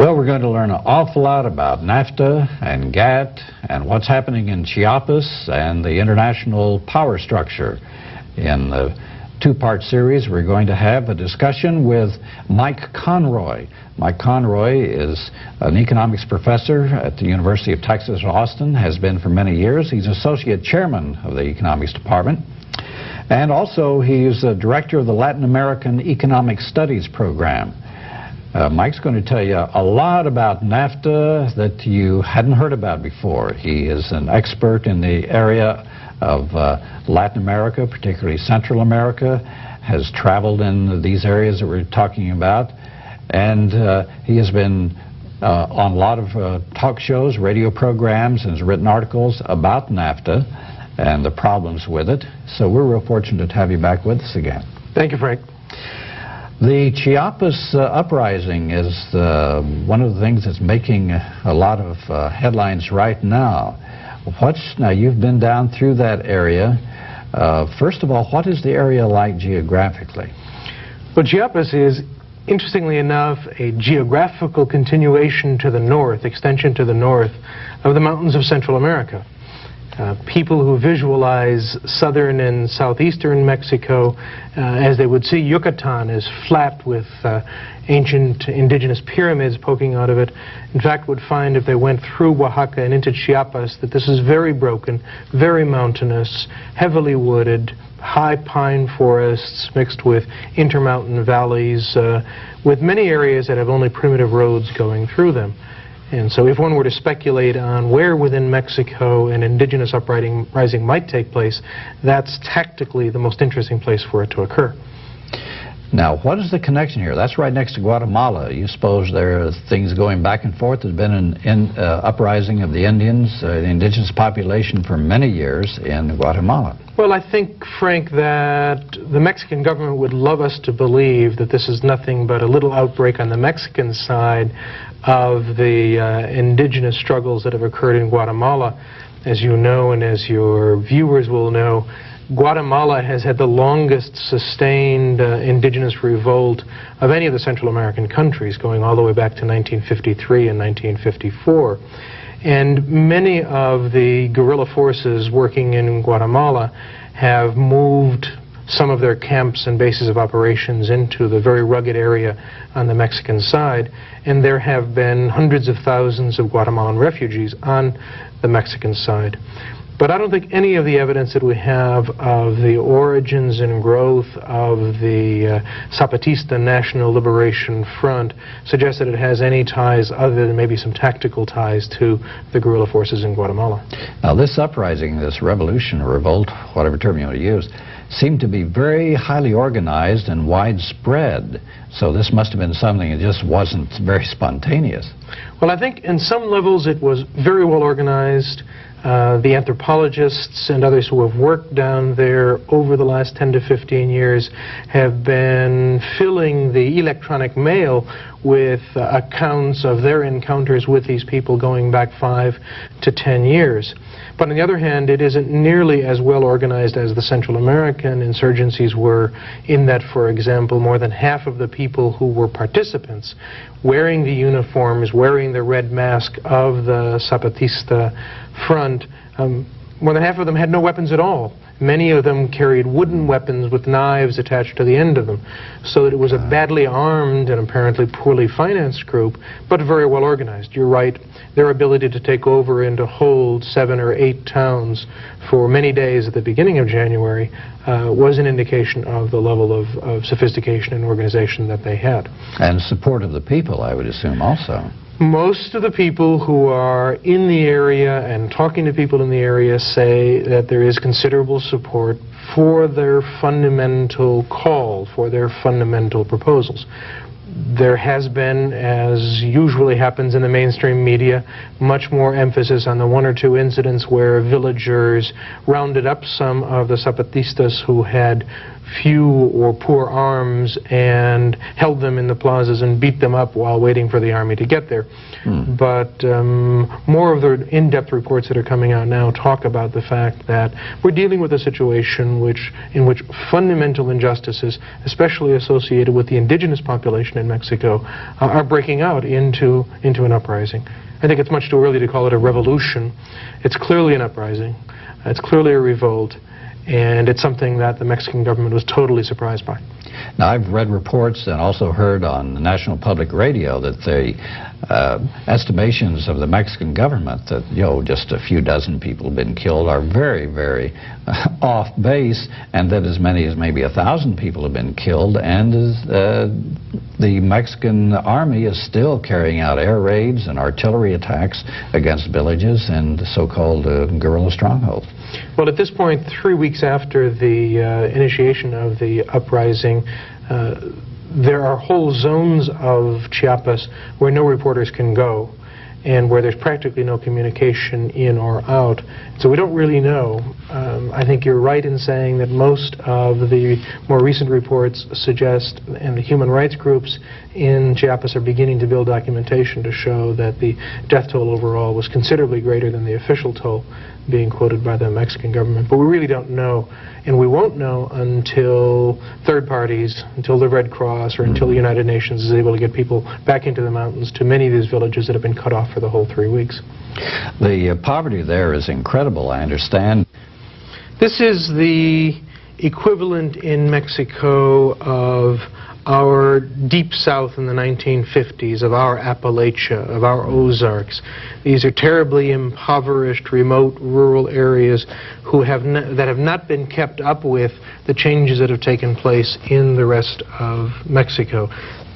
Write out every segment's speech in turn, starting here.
Well, we're going to learn an awful lot about NAFTA and GATT and what's happening in Chiapas and the international power structure. In the two-part series, we're going to have a discussion with Mike Conroy. Mike Conroy is an economics professor at the University of Texas at Austin, has been for many years. He's associate chairman of the economics department. And also, he's the director of the Latin American Economic Studies program. Mike's going to tell you a lot about NAFTA that you hadn't heard about before. He is an expert in the area of Latin America, particularly Central America, has traveled in these areas that we're talking about, and he has been on a lot of talk shows, radio programs, and has written articles about NAFTA and the problems with it. So we're real fortunate to have you back with us again. Thank you, Frank. The Chiapas uprising is one of the things that's making a lot of headlines right now. Now, you've been down through that area. First of all, what is the area like geographically? Well, Chiapas is, interestingly enough, a geographical continuation to the north, extension to the north of the mountains of Central America. People who visualize southern and southeastern Mexico, as they would see Yucatan as flat with ancient indigenous pyramids poking out of it, in fact would find if they went through Oaxaca and into Chiapas that this is very broken, very mountainous, heavily wooded, high pine forests mixed with intermountain valleys, with many areas that have only primitive roads going through them. And so if one were to speculate on where within Mexico an indigenous uprising might take place, that's tactically the most interesting place for it to occur. Now, what is the connection here? That's right next to Guatemala. You suppose there are things going back and forth? There's been an uprising of the Indians, the indigenous population, for many years in Guatemala. Well, I think, Frank, that the Mexican government would love us to believe that this is nothing but a little outbreak on the Mexican side of the indigenous struggles that have occurred in Guatemala. As you know, and as your viewers will know, Guatemala has had the longest sustained indigenous revolt of any of the Central American countries, going all the way back to 1953 and 1954. And many of the guerrilla forces working in Guatemala have moved some of their camps and bases of operations into the very rugged area on the Mexican side, and there have been hundreds of thousands of Guatemalan refugees on the Mexican side. But I don't think any of the evidence that we have of the origins and growth of the Zapatista National Liberation Front suggests that it has any ties other than maybe some tactical ties to the guerrilla forces in Guatemala. Now, this uprising, this revolution or revolt, whatever term you want to use, seemed to be very highly organized and widespread. So this must have been something that just wasn't very spontaneous. Well, I think in some levels it was very well organized. The anthropologists and others who have worked down there over the last 10 to 15 years have been filling the electronic mail with accounts of their encounters with these people going back 5 to 10 years. But on the other hand, it isn't nearly as well organized as the Central American insurgencies were, in that, for example, more than half of the people who were participants, wearing the uniforms, wearing the red mask of the Zapatista Front, more than half of them had no weapons at all. Many of them carried wooden weapons with knives attached to the end of them, so that it was a badly armed and apparently poorly financed group, but very well organized. You're right, their ability to take over and to hold 7 or 8 towns for many days at the beginning of January was an indication of the level of sophistication and organization that they had. And support of the people, I would assume, also. Most of the people who are in the area and talking to people in the area say that there is considerable support for their fundamental call, for their fundamental proposals. There has been, as usually happens in the mainstream media, much more emphasis on the 1 or 2 incidents where villagers rounded up some of the Zapatistas who had few or poor arms and held them in the plazas and beat them up while waiting for the army to get there. But more of the in-depth reports that are coming out now talk about the fact that we're dealing with a situation in which fundamental injustices, especially associated with the indigenous population in Mexico, are breaking out into an uprising. I think it's much too early to call it a revolution. It's clearly an uprising. It's clearly a revolt. And it's something that the Mexican government was totally surprised by. Now, I've read reports and also heard on the National Public Radio that the estimations of the Mexican government that, just a few dozen people have been killed are very, very off base, and that as many as maybe 1,000 people have been killed, and the Mexican army is still carrying out air raids and artillery attacks against villages and so-called guerrilla strongholds. Well, at this point, 3 weeks after the initiation of the uprising, there are whole zones of Chiapas where no reporters can go and where there's practically no communication in or out. So we don't really know. I think you're right in saying that most of the more recent reports suggest, and the human rights groups in Chiapas are beginning to build documentation to show that the death toll overall was considerably greater than the official toll being quoted by the Mexican government. But we really don't know, and we won't know until third parties, until the Red Cross, or until the United Nations is able to get people back into the mountains to many of these villages that have been cut off for the whole 3 weeks. The poverty there is incredible, I understand. This is the equivalent in Mexico of our deep south in the 1950s, of our Appalachia, of our Ozarks. These are terribly impoverished, remote, rural areas that have not been kept up with the changes that have taken place in the rest of Mexico.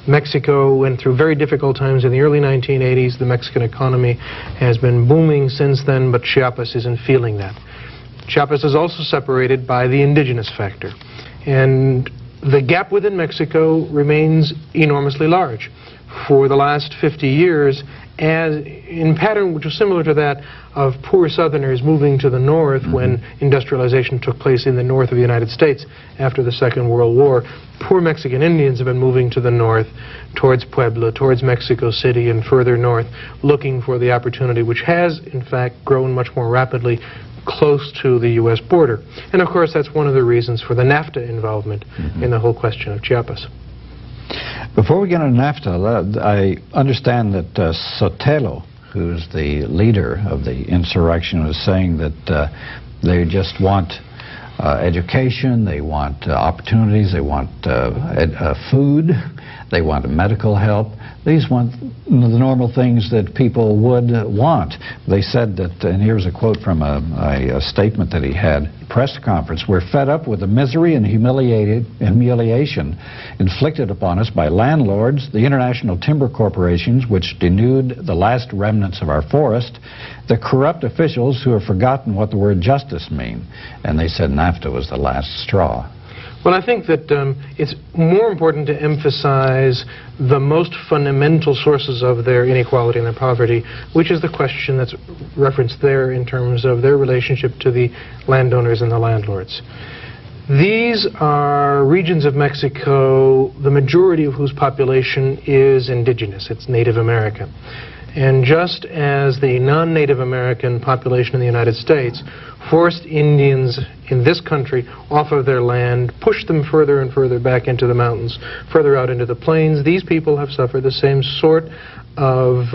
Mexico went through very difficult times in the early 1980s. The Mexican economy has been booming since then, but Chiapas isn't feeling that. Chiapas is also separated by the indigenous factor. And the gap within Mexico remains enormously large. For the last 50 years, as in pattern which was similar to that of poor Southerners moving to the north when industrialization took place in the north of the United States after the Second World War, poor Mexican Indians have been moving to the north, towards Puebla, towards Mexico City, and further north, looking for the opportunity, which has, in fact, grown much more rapidly close to the U.S. border. And of course, that's one of the reasons for the NAFTA involvement in the whole question of Chiapas. Before we get into NAFTA, I understand that Sotelo, who's the leader of the insurrection, was saying that they just want education, they want opportunities, they want food, they want medical help. These want the normal things that people would want. They said that, and here's a quote from a statement that he had at a press conference, "We're fed up with the misery and humiliation inflicted upon us by landlords, the international timber corporations which denude the last remnants of our forest, the corrupt officials who have forgotten what the word justice mean." And they said NAFTA was the last straw. Well, I think that it's more important to emphasize the most fundamental sources of their inequality and their poverty, which is the question that's referenced there in terms of their relationship to the landowners and the landlords. These are regions of Mexico, the majority of whose population is indigenous. It's Native American. And just as the non-Native American population in the United States forced Indians in this country off of their land, pushed them further and further back into the mountains, further out into the plains, these people have suffered the same sort of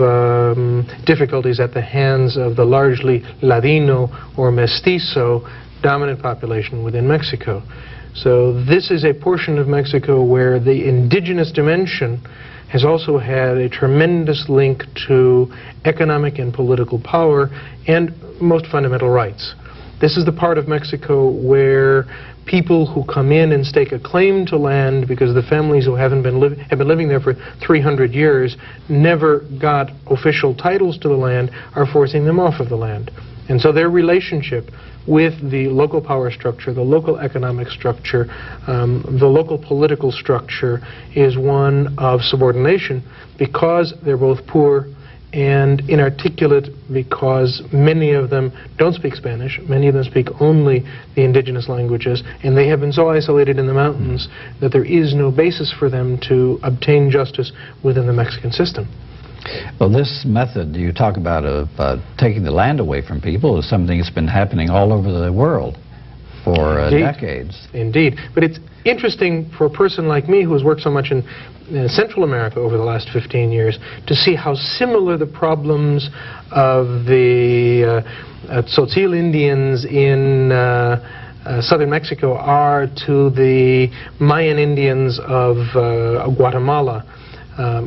difficulties at the hands of the largely Ladino or mestizo dominant population within Mexico. So this is a portion of Mexico where the indigenous dimension has also had a tremendous link to economic and political power and most fundamental rights. This is the part of Mexico where people who come in and stake a claim to land because the families who have been living there for 300 years never got official titles to the land are forcing them off of the land. And so their relationship with the local power structure, the local economic structure, the local political structure is one of subordination because they're both poor and inarticulate because many of them don't speak Spanish, many of them speak only the indigenous languages, and they have been so isolated in the mountains that there is no basis for them to obtain justice within the Mexican system. Well, this method you talk about of taking the land away from people is something that's been happening all over the world for decades. Indeed. But it's interesting for a person like me who has worked so much in Central America over the last 15 years to see how similar the problems of the Tzotzil Indians in southern Mexico are to the Mayan Indians of Guatemala.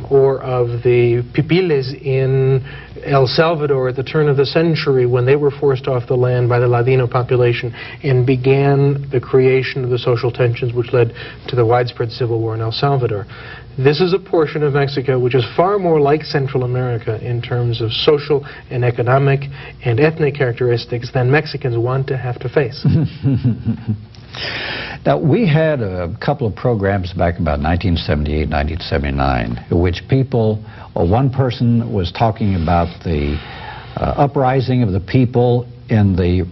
Or of the Pipiles in El Salvador at the turn of the century when they were forced off the land by the Ladino population and began the creation of the social tensions which led to the widespread civil war in El Salvador. This is a portion of Mexico which is far more like Central America in terms of social and economic and ethnic characteristics than Mexicans want to have to face. Now, we had a couple of programs back about 1978, 1979, in which people, or one person was talking about the uprising of the people in the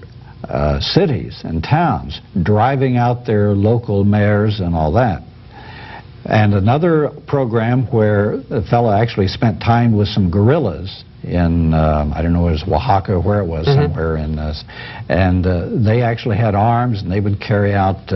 cities and towns, driving out their local mayors and all that. And another program where the fellow actually spent time with some guerrillas in, I don't know, it was Oaxaca, where it was, somewhere in this. And they actually had arms, and they would carry out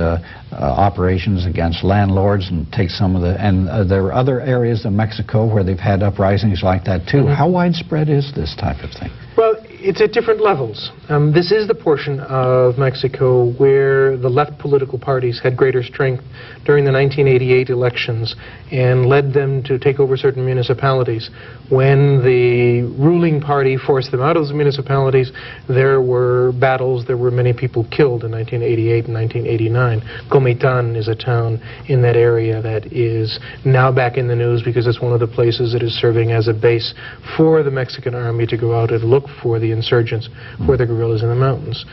operations against landlords and take some of the, and there are other areas of Mexico where they've had uprisings like that too. How widespread is this type of thing? Well, it's at different levels. This is the portion of Mexico where the left political parties had greater strength during the 1988 elections and led them to take over certain municipalities. When the ruling party forced them out of those municipalities, there were battles, there were many people killed in 1988 and 1989. Comitán is a town in that area that is now back in the news because it's one of the places that is serving as a base for the Mexican army to go out and look for the insurgents, for the guerrillas in the mountains.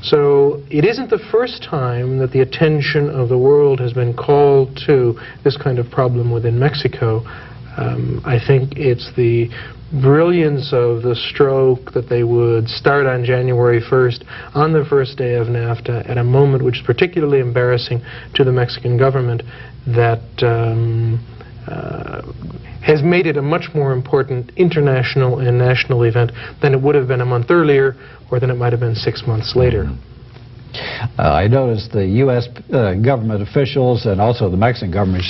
So it isn't the first time that the attention of the world has been called to this kind of problem within Mexico. I think it's the brilliance of the stroke that they would start on January 1st, on the first day of NAFTA, at a moment which is particularly embarrassing to the Mexican government, that has made it a much more important international and national event than it would have been a month earlier or than it might have been 6 months later. I noticed the U.S. government officials and also the Mexican government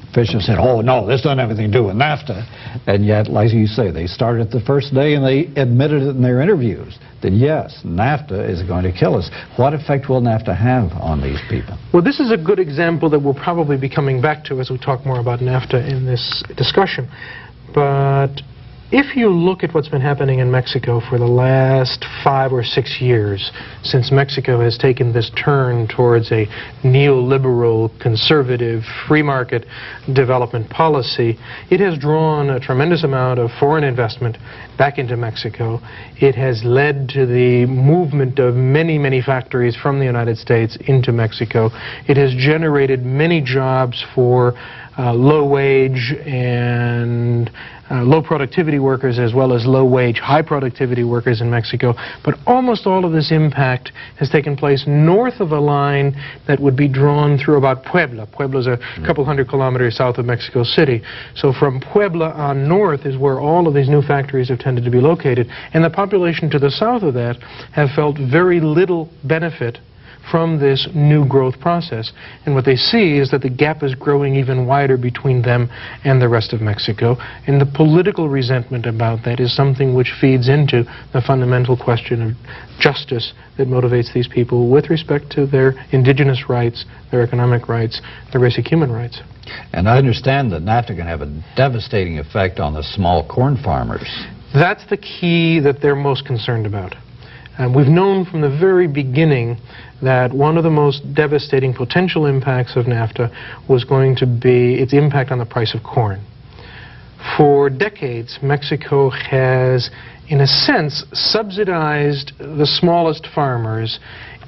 officials said, oh, no, this doesn't have anything to do with NAFTA. And yet, like you say, they started the first day and they admitted it in their interviews that, yes, NAFTA is going to kill us. What effect will NAFTA have on these people? Well, this is a good example that we'll probably be coming back to as we talk more about NAFTA in this discussion. But if you look at what's been happening in Mexico for the last 5 or 6 years, since Mexico has taken this turn towards a neoliberal, conservative, free market development policy, it has drawn a tremendous amount of foreign investment back into Mexico. It has led to the movement of many, many factories from the United States into Mexico. It has generated many jobs for low wage and low productivity workers, as well as low wage, high productivity workers in Mexico. But almost all of this impact has taken place north of a line that would be drawn through about Puebla. Puebla is a couple hundred kilometers south of Mexico City. So from Puebla on north is where all of these new factories have tended to be located. And the population to the south of that have felt very little benefit from this new growth process. And what they see is that the gap is growing even wider between them and the rest of Mexico. And the political resentment about that is something which feeds into the fundamental question of justice that motivates these people with respect to their indigenous rights, their economic rights, their basic human rights. And I understand that NAFTA can have a devastating effect on the small corn farmers. That's the key that they're most concerned about. We've known from the very beginning that one of the most devastating potential impacts of NAFTA was going to be its impact on the price of corn. For decades, Mexico has, in a sense, subsidized the smallest farmers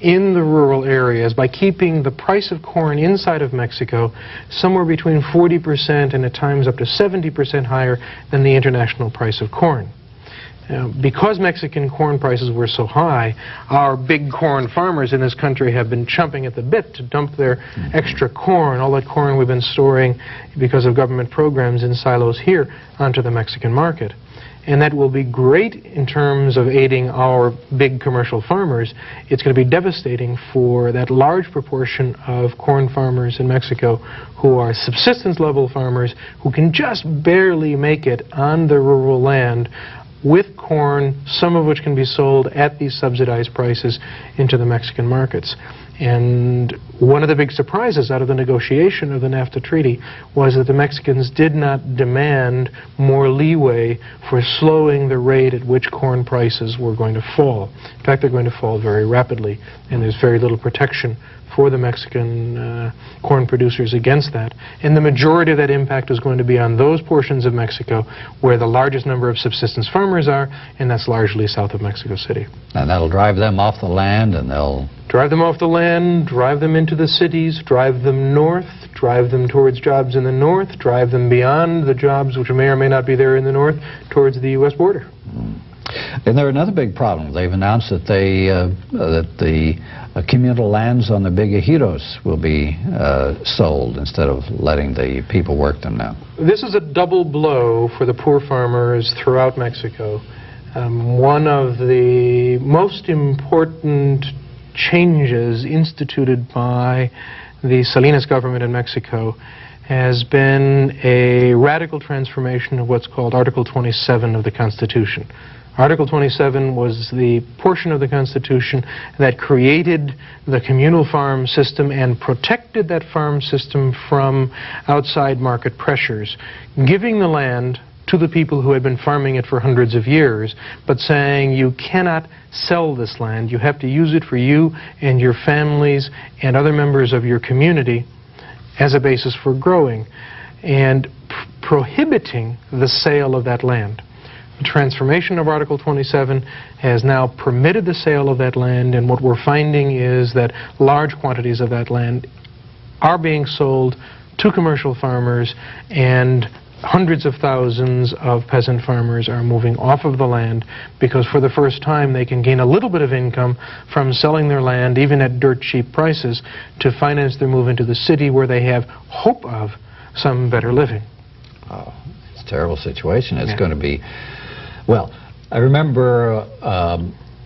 in the rural areas by keeping the price of corn inside of Mexico somewhere between 40% and at times up to 70% higher than the international price of corn. Because Mexican corn prices were so high, our big corn farmers in this country have been chomping at the bit to dump their extra corn, all that corn we've been storing because of government programs in silos here, onto the Mexican market. And that will be great in terms of aiding our big commercial farmers. It's going to be devastating for that large proportion of corn farmers in Mexico who are subsistence level farmers who can just barely make it on the rural land with corn, some of which can be sold at these subsidized prices into the Mexican markets. And one of the big surprises out of the negotiation of the NAFTA treaty was that the Mexicans did not demand more leeway for slowing the rate at which corn prices were going to fall. In fact, they're going to fall very rapidly, and there's very little protection for the Mexican corn producers against that. And the majority of that impact is going to be on those portions of Mexico where the largest number of subsistence farmers are, and that's largely south of Mexico City. And that'll drive them off the land, and they'll... Drive them off the land, drive them into the cities, drive them north, drive them towards jobs in the north, drive them beyond the jobs which may or may not be there in the north, towards the U.S. border. And there's another big problem. They've announced that the communal lands on the big ejidos will be sold instead of letting the people work them now. This is a double blow for the poor farmers throughout Mexico. One of the most important changes instituted by the Salinas government in Mexico has been a radical transformation of what's called Article 27 of the Constitution. Article 27 was the portion of the Constitution that created the communal farm system and protected that farm system from outside market pressures, giving the land to the people who had been farming it for hundreds of years, but saying you cannot sell this land. You have to use it for you and your families and other members of your community as a basis for growing, and prohibiting the sale of that land. The transformation of Article 27 has now permitted the sale of that land, and what we're finding is that large quantities of that land are being sold to commercial farmers, and hundreds of thousands of peasant farmers are moving off of the land because for the first time they can gain a little bit of income from selling their land, even at dirt cheap prices, to finance their move into the city where they have hope of some better living. Oh, it's a terrible situation. It's going to be... Well, I remember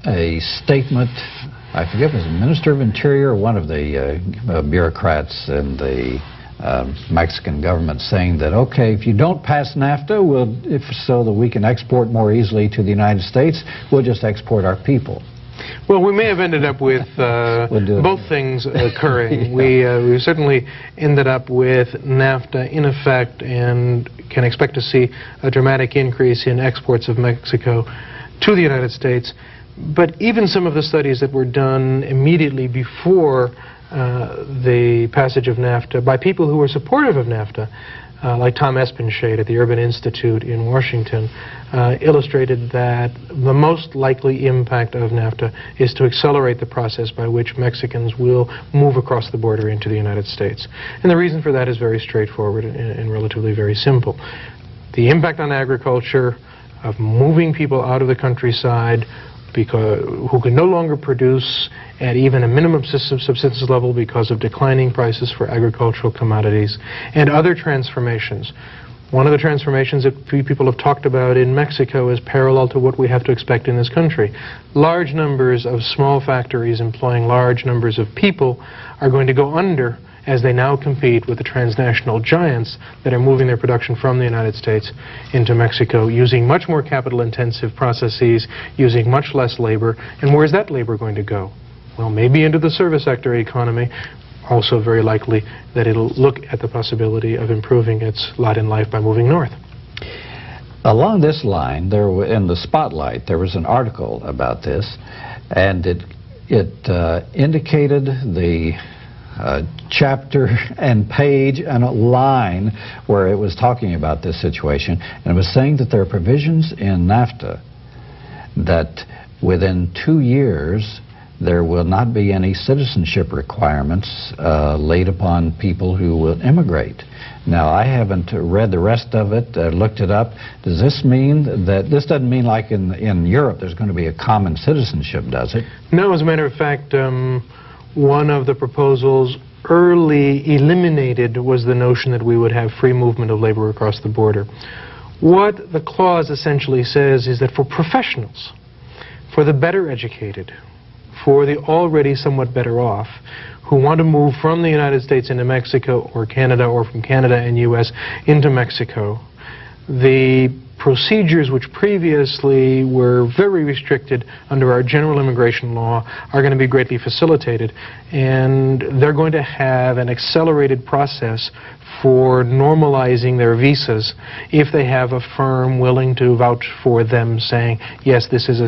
a statement, I forget if it was the Minister of Interior or one of the bureaucrats in the Mexican government saying that, okay, if you don't pass NAFTA, if so that we can export more easily to the United States, we'll just export our people. Well, we may have ended up with both things occurring. Yeah. We certainly ended up with NAFTA in effect and can expect to see a dramatic increase in exports of Mexico to the United States. But even some of the studies that were done immediately before the passage of NAFTA by people who were supportive of NAFTA, like Tom Espenshade at the Urban Institute in Washington, illustrated that the most likely impact of NAFTA is to accelerate the process by which Mexicans will move across the border into the United States. And the reason for that is very straightforward and relatively very simple. The impact on agriculture of moving people out of the countryside who can no longer produce at even a minimum subsistence level because of declining prices for agricultural commodities, and other transformations. One of the transformations that people have talked about in Mexico is parallel to what we have to expect in this country. Large numbers of small factories employing large numbers of people are going to go under as they now compete with the transnational giants that are moving their production from the United States into Mexico, using much more capital-intensive processes, using much less labor. And where's that labor going to go? Well, maybe into the service sector economy. Also very likely that it'll look at the possibility of improving its lot in life by moving north. Along this line, in the Spotlight, there was an article about this, and it indicated the chapter and page and a line where it was talking about this situation, and it was saying that there are provisions in NAFTA that within 2 years there will not be any citizenship requirements laid upon people who will immigrate. Now, I haven't read the rest of it, looked it up. Does this mean that, this doesn't mean like in Europe there's going to be a common citizenship, does it? No, as a matter of fact, one of the proposals early eliminated was the notion that we would have free movement of labor across the border. What the clause essentially says is that for professionals, for the better educated, for the already somewhat better off, who want to move from the United States into Mexico or Canada, or from Canada and U.S. into Mexico, the procedures which previously were very restricted under our general immigration law are going to be greatly facilitated, and they're going to have an accelerated process for normalizing their visas if they have a firm willing to vouch for them, saying, yes, this is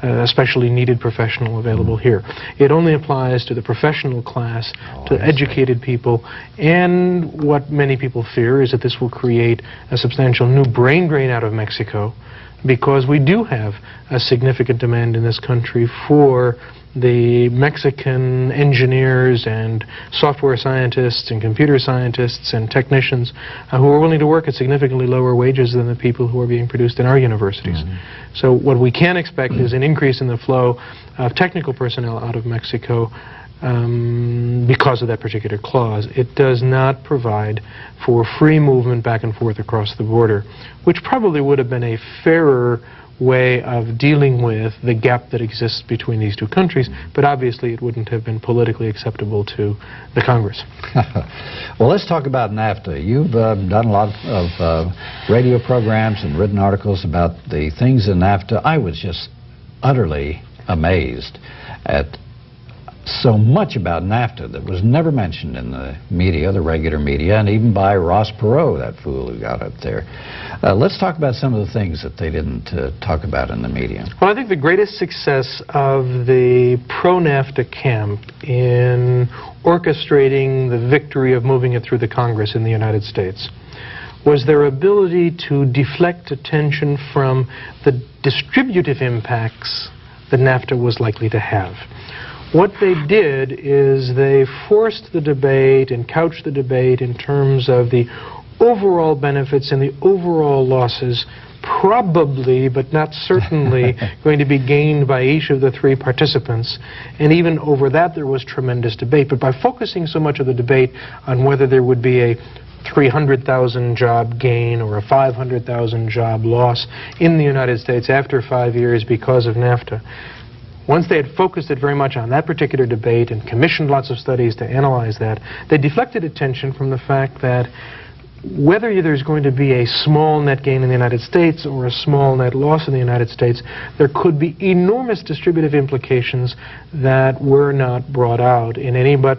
a specially needed professional available here. It only applies to the professional class, to educated people, and what many people fear is that this will create a substantial new brain drain out of Mexico, because we do have a significant demand in this country for the Mexican engineers and software scientists and computer scientists and technicians who are willing to work at significantly lower wages than the people who are being produced in our universities. So what we can expect is an increase in the flow of technical personnel out of Mexico because of that particular clause. It does not provide for free movement back and forth across the border, which probably would have been a fairer way of dealing with the gap that exists between these two countries, but obviously it wouldn't have been politically acceptable to the Congress. Well, let's talk about NAFTA. You've done a lot of radio programs and written articles about the things in NAFTA. I was just utterly amazed at so much about NAFTA that was never mentioned in the media, the regular media, and even by Ross Perot, that fool who got up there. Let's talk about some of the things that they didn't talk about in the media. Well, I think the greatest success of the pro-NAFTA camp in orchestrating the victory of moving it through the Congress in the United States was their ability to deflect attention from the distributive impacts that NAFTA was likely to have. What they did is they forced the debate and couched the debate in terms of the overall benefits and the overall losses, probably but not certainly going to be gained by each of the three participants. And even over that there was tremendous debate. But by focusing so much of the debate on whether there would be a 300,000 job gain or a 500,000 job loss in the United States after 5 years because of NAFTA, once they had focused it very much on that particular debate and commissioned lots of studies to analyze that, they deflected attention from the fact that whether there's going to be a small net gain in the United States or a small net loss in the United States, there could be enormous distributive implications that were not brought out in any but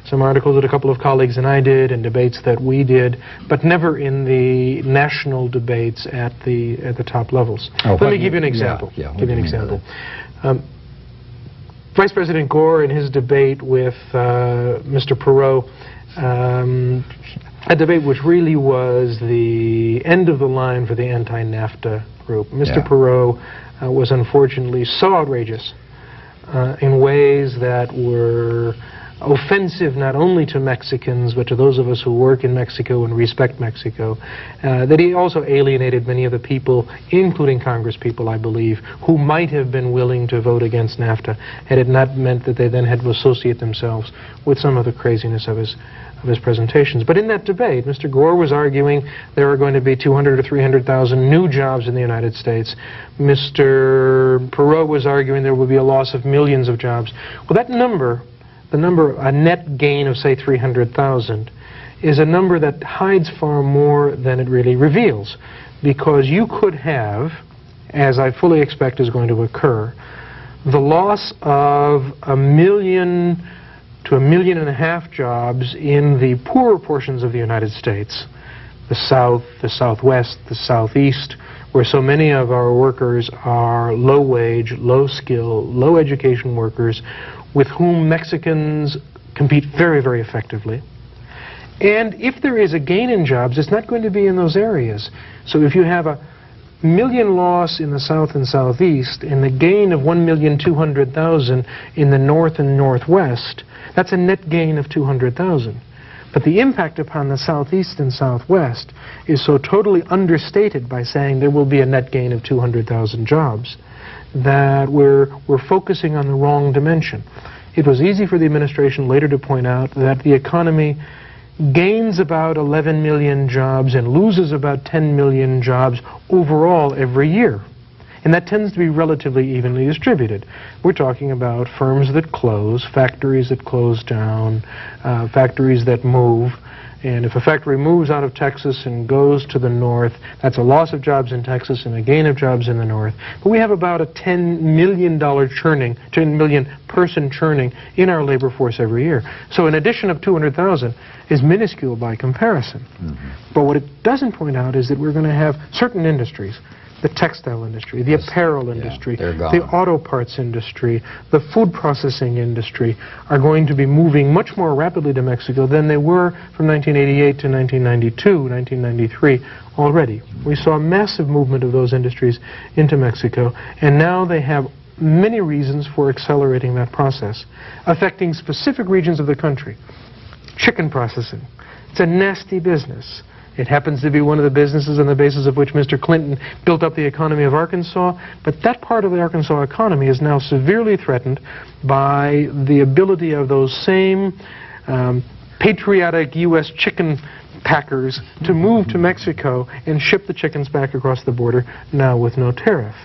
some articles that a couple of colleagues and I did and debates that we did, but never in the national debates at the top levels. Let me give you an example. Vice President Gore, in his debate with Mr. Perot, a debate which really was the end of the line for the anti-NAFTA group. Mr. Perot was unfortunately so outrageous in ways that were offensive not only to Mexicans but to those of us who work in Mexico and respect Mexico, that he also alienated many of the people, including Congress people, I believe, who might have been willing to vote against NAFTA had it not meant that they then had to associate themselves with some of the craziness of his presentations. But in that debate, Mr. Gore was arguing there are going to be 200 or 300,000 new jobs in the United States. Mr. Perot was arguing there will be a loss of millions of jobs. Well, that number, a net gain of, say, 300,000, is a number that hides far more than it really reveals, because you could have, as I fully expect is going to occur, the loss of 1 million to 1.5 million jobs in the poorer portions of the United States, the South, the Southwest, the Southeast, where so many of our workers are low-wage, low-skill, low-education workers with whom Mexicans compete very, very effectively. And if there is a gain in jobs, it's not going to be in those areas. So if you have a million loss in the South and Southeast and the gain of 1,200,000 in the North and Northwest, that's a net gain of 200,000. But the impact upon the Southeast and Southwest is so totally understated by saying there will be a net gain of 200,000 jobs that we're focusing on the wrong dimension. It was easy for the administration later to point out that the economy gains about 11 million jobs and loses about 10 million jobs overall every year. And that tends to be relatively evenly distributed. We're talking about firms that close, factories that close down, factories that move. And if a factory moves out of Texas and goes to the north, that's a loss of jobs in Texas and a gain of jobs in the north. But we have about a $10 million churning, 10 million person churning in our labor force every year. So an addition of 200,000 is minuscule by comparison. But what it doesn't point out is that we're going to have certain industries, the textile industry, the apparel industry, the auto parts industry, the food processing industry are going to be moving much more rapidly to Mexico than they were from 1988 to 1992, 1993 already. We saw a massive movement of those industries into Mexico, and now they have many reasons for accelerating that process, affecting specific regions of the country. Chicken processing. It's a nasty business. It happens to be one of the businesses on the basis of which Mr. Clinton built up the economy of Arkansas, but that part of the Arkansas economy is now severely threatened by the ability of those same patriotic U.S. chicken packers to move to Mexico and ship the chickens back across the border, now with no tariff.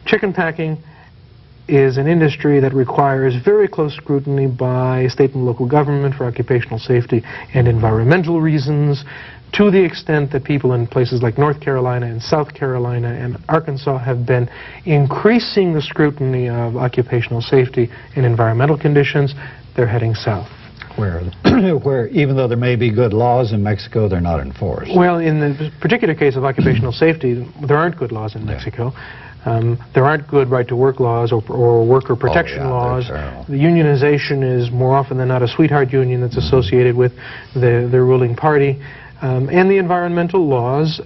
Chicken packing is an industry that requires very close scrutiny by state and local government for occupational safety and environmental reasons, to the extent that people in places like North Carolina and South Carolina and Arkansas have been increasing the scrutiny of occupational safety and environmental conditions. They're heading south. Where even though there may be good laws in Mexico, they're not enforced. Well, in the particular case of occupational safety, there aren't good laws in Mexico. There aren't good right-to-work laws or worker protection laws. The unionization is more often than not a sweetheart union that's associated with the ruling party. And the environmental laws,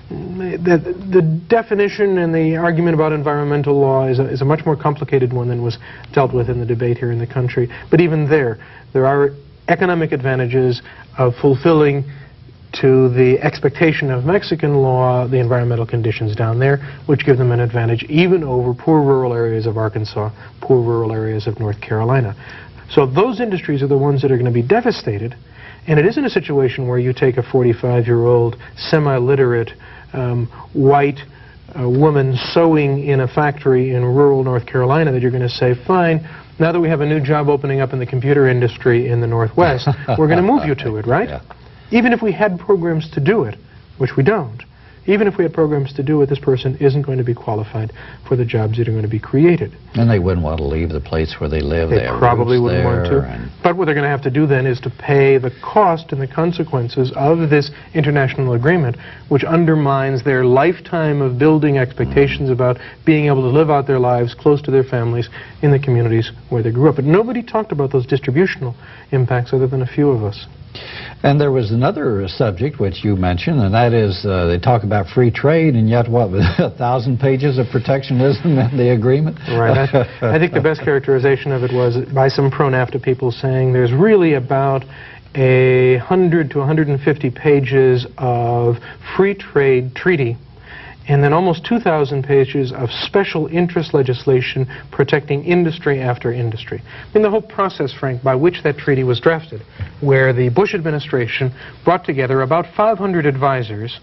the definition and the argument about environmental law is a much more complicated one than was dealt with in the debate here in the country. But even there are economic advantages of fulfilling to the expectation of Mexican law the environmental conditions down there, which give them an advantage even over poor rural areas of Arkansas, poor rural areas of North Carolina. So those industries are the ones that are going to be devastated. And it isn't a situation where you take a 45-year-old, semi-literate, white woman sewing in a factory in rural North Carolina that you're going to say, fine, now that we have a new job opening up in the computer industry in the Northwest, we're going to move you to it, right? Yeah. Even if we had programs to do it, which we don't, even if we had programs to do it, this person isn't going to be qualified for the jobs that are going to be created. And they wouldn't want to leave the place where they live. They probably wouldn't want to. But what they're going to have to do then is to pay the cost and the consequences of this international agreement, which undermines their lifetime of building expectations about being able to live out their lives close to their families in the communities where they grew up. But nobody talked about those distributional impacts other than a few of us. And there was another subject which you mentioned, and that is they talk about free trade, and yet what, 1,000 pages of protectionism in the agreement? Right. I think the best characterization of it was by some pro-NAFTA people saying there's really about 100 to 150 pages of free trade treaty and then almost 2,000 pages of special interest legislation protecting industry after industry. I mean, the whole process, Frank, by which that treaty was drafted, where the Bush administration brought together about 500 advisors,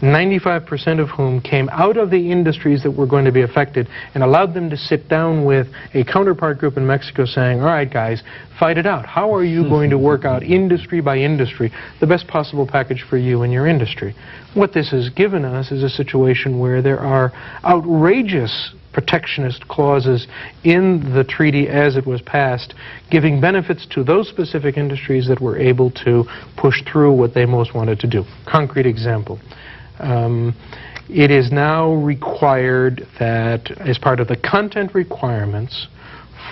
95% of whom came out of the industries that were going to be affected, and allowed them to sit down with a counterpart group in Mexico saying, all right, guys, fight it out. How are you going to work out industry by industry the best possible package for you and your industry? What this has given us is a situation where there are outrageous protectionist clauses in the treaty as it was passed, giving benefits to those specific industries that were able to push through what they most wanted to do. Concrete example. It is now required that, as part of the content requirements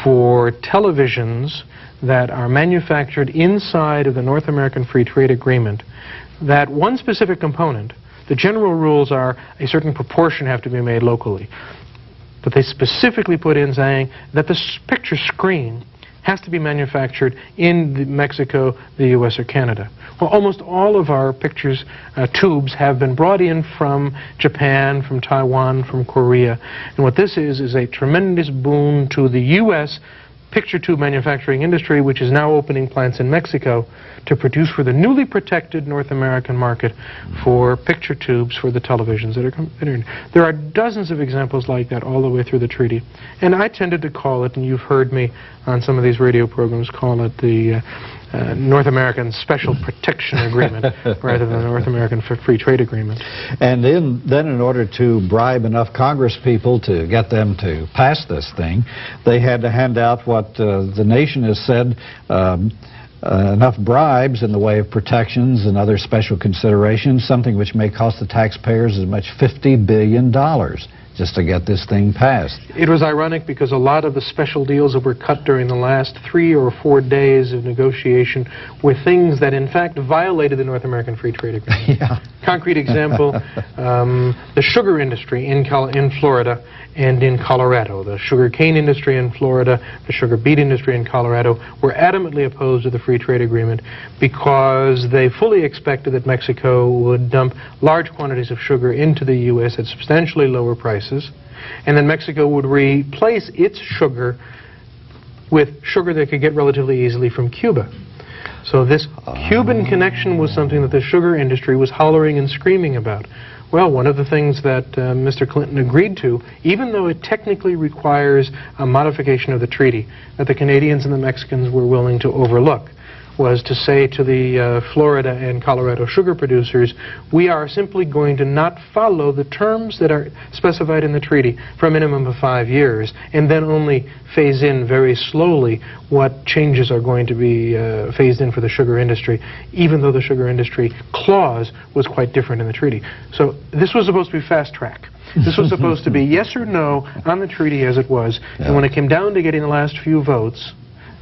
for televisions that are manufactured inside of the North American Free Trade Agreement, that one specific component, The general rules are a certain proportion have to be made locally. But they specifically put in saying that the picture screen has to be manufactured in Mexico, the U.S., or Canada. Well, almost all of our pictures tubes have been brought in from Japan, from Taiwan, from Korea. And what this is a tremendous boon to the U.S. picture tube manufacturing industry, which is now opening plants in Mexico to produce for the newly protected North American market for picture tubes for the televisions that are coming. There are dozens of examples like that all the way through the treaty. And I tended to call it, and you've heard me on some of these radio programs call it the North American Special Protection Agreement rather than the North American Free Trade Agreement. And then in order to bribe enough Congress people to get them to pass this thing, they had to hand out what the nation has said, enough bribes in the way of protections and other special considerations, something which may cost the taxpayers as much $50 billion just to get this thing passed. It was ironic because a lot of the special deals that were cut during the last 3 or 4 days of negotiation were things that in fact violated the North American Free Trade Agreement. Yeah. Concrete example, the sugar industry in Florida and in Colorado. The sugar cane industry in Florida, the sugar beet industry in Colorado were adamantly opposed to the Free Trade Agreement because they fully expected that Mexico would dump large quantities of sugar into the U.S. at substantially lower prices, and then Mexico would replace its sugar with sugar they could get relatively easily from Cuba. So this Cuban connection was something that the sugar industry was hollering and screaming about. Well, one of the things that Mr. Clinton agreed to, even though it technically requires a modification of the treaty, that the Canadians and the Mexicans were willing to overlook, was to say to the Florida and Colorado sugar producers, we are simply going to not follow the terms that are specified in the treaty for a minimum of 5 years, and then only phase in very slowly what changes are going to be phased in for the sugar industry, even though the sugar industry clause was quite different in the treaty. So this was supposed to be fast track. This was supposed to be yes or no on the treaty as it was, and when it came down to getting the last few votes,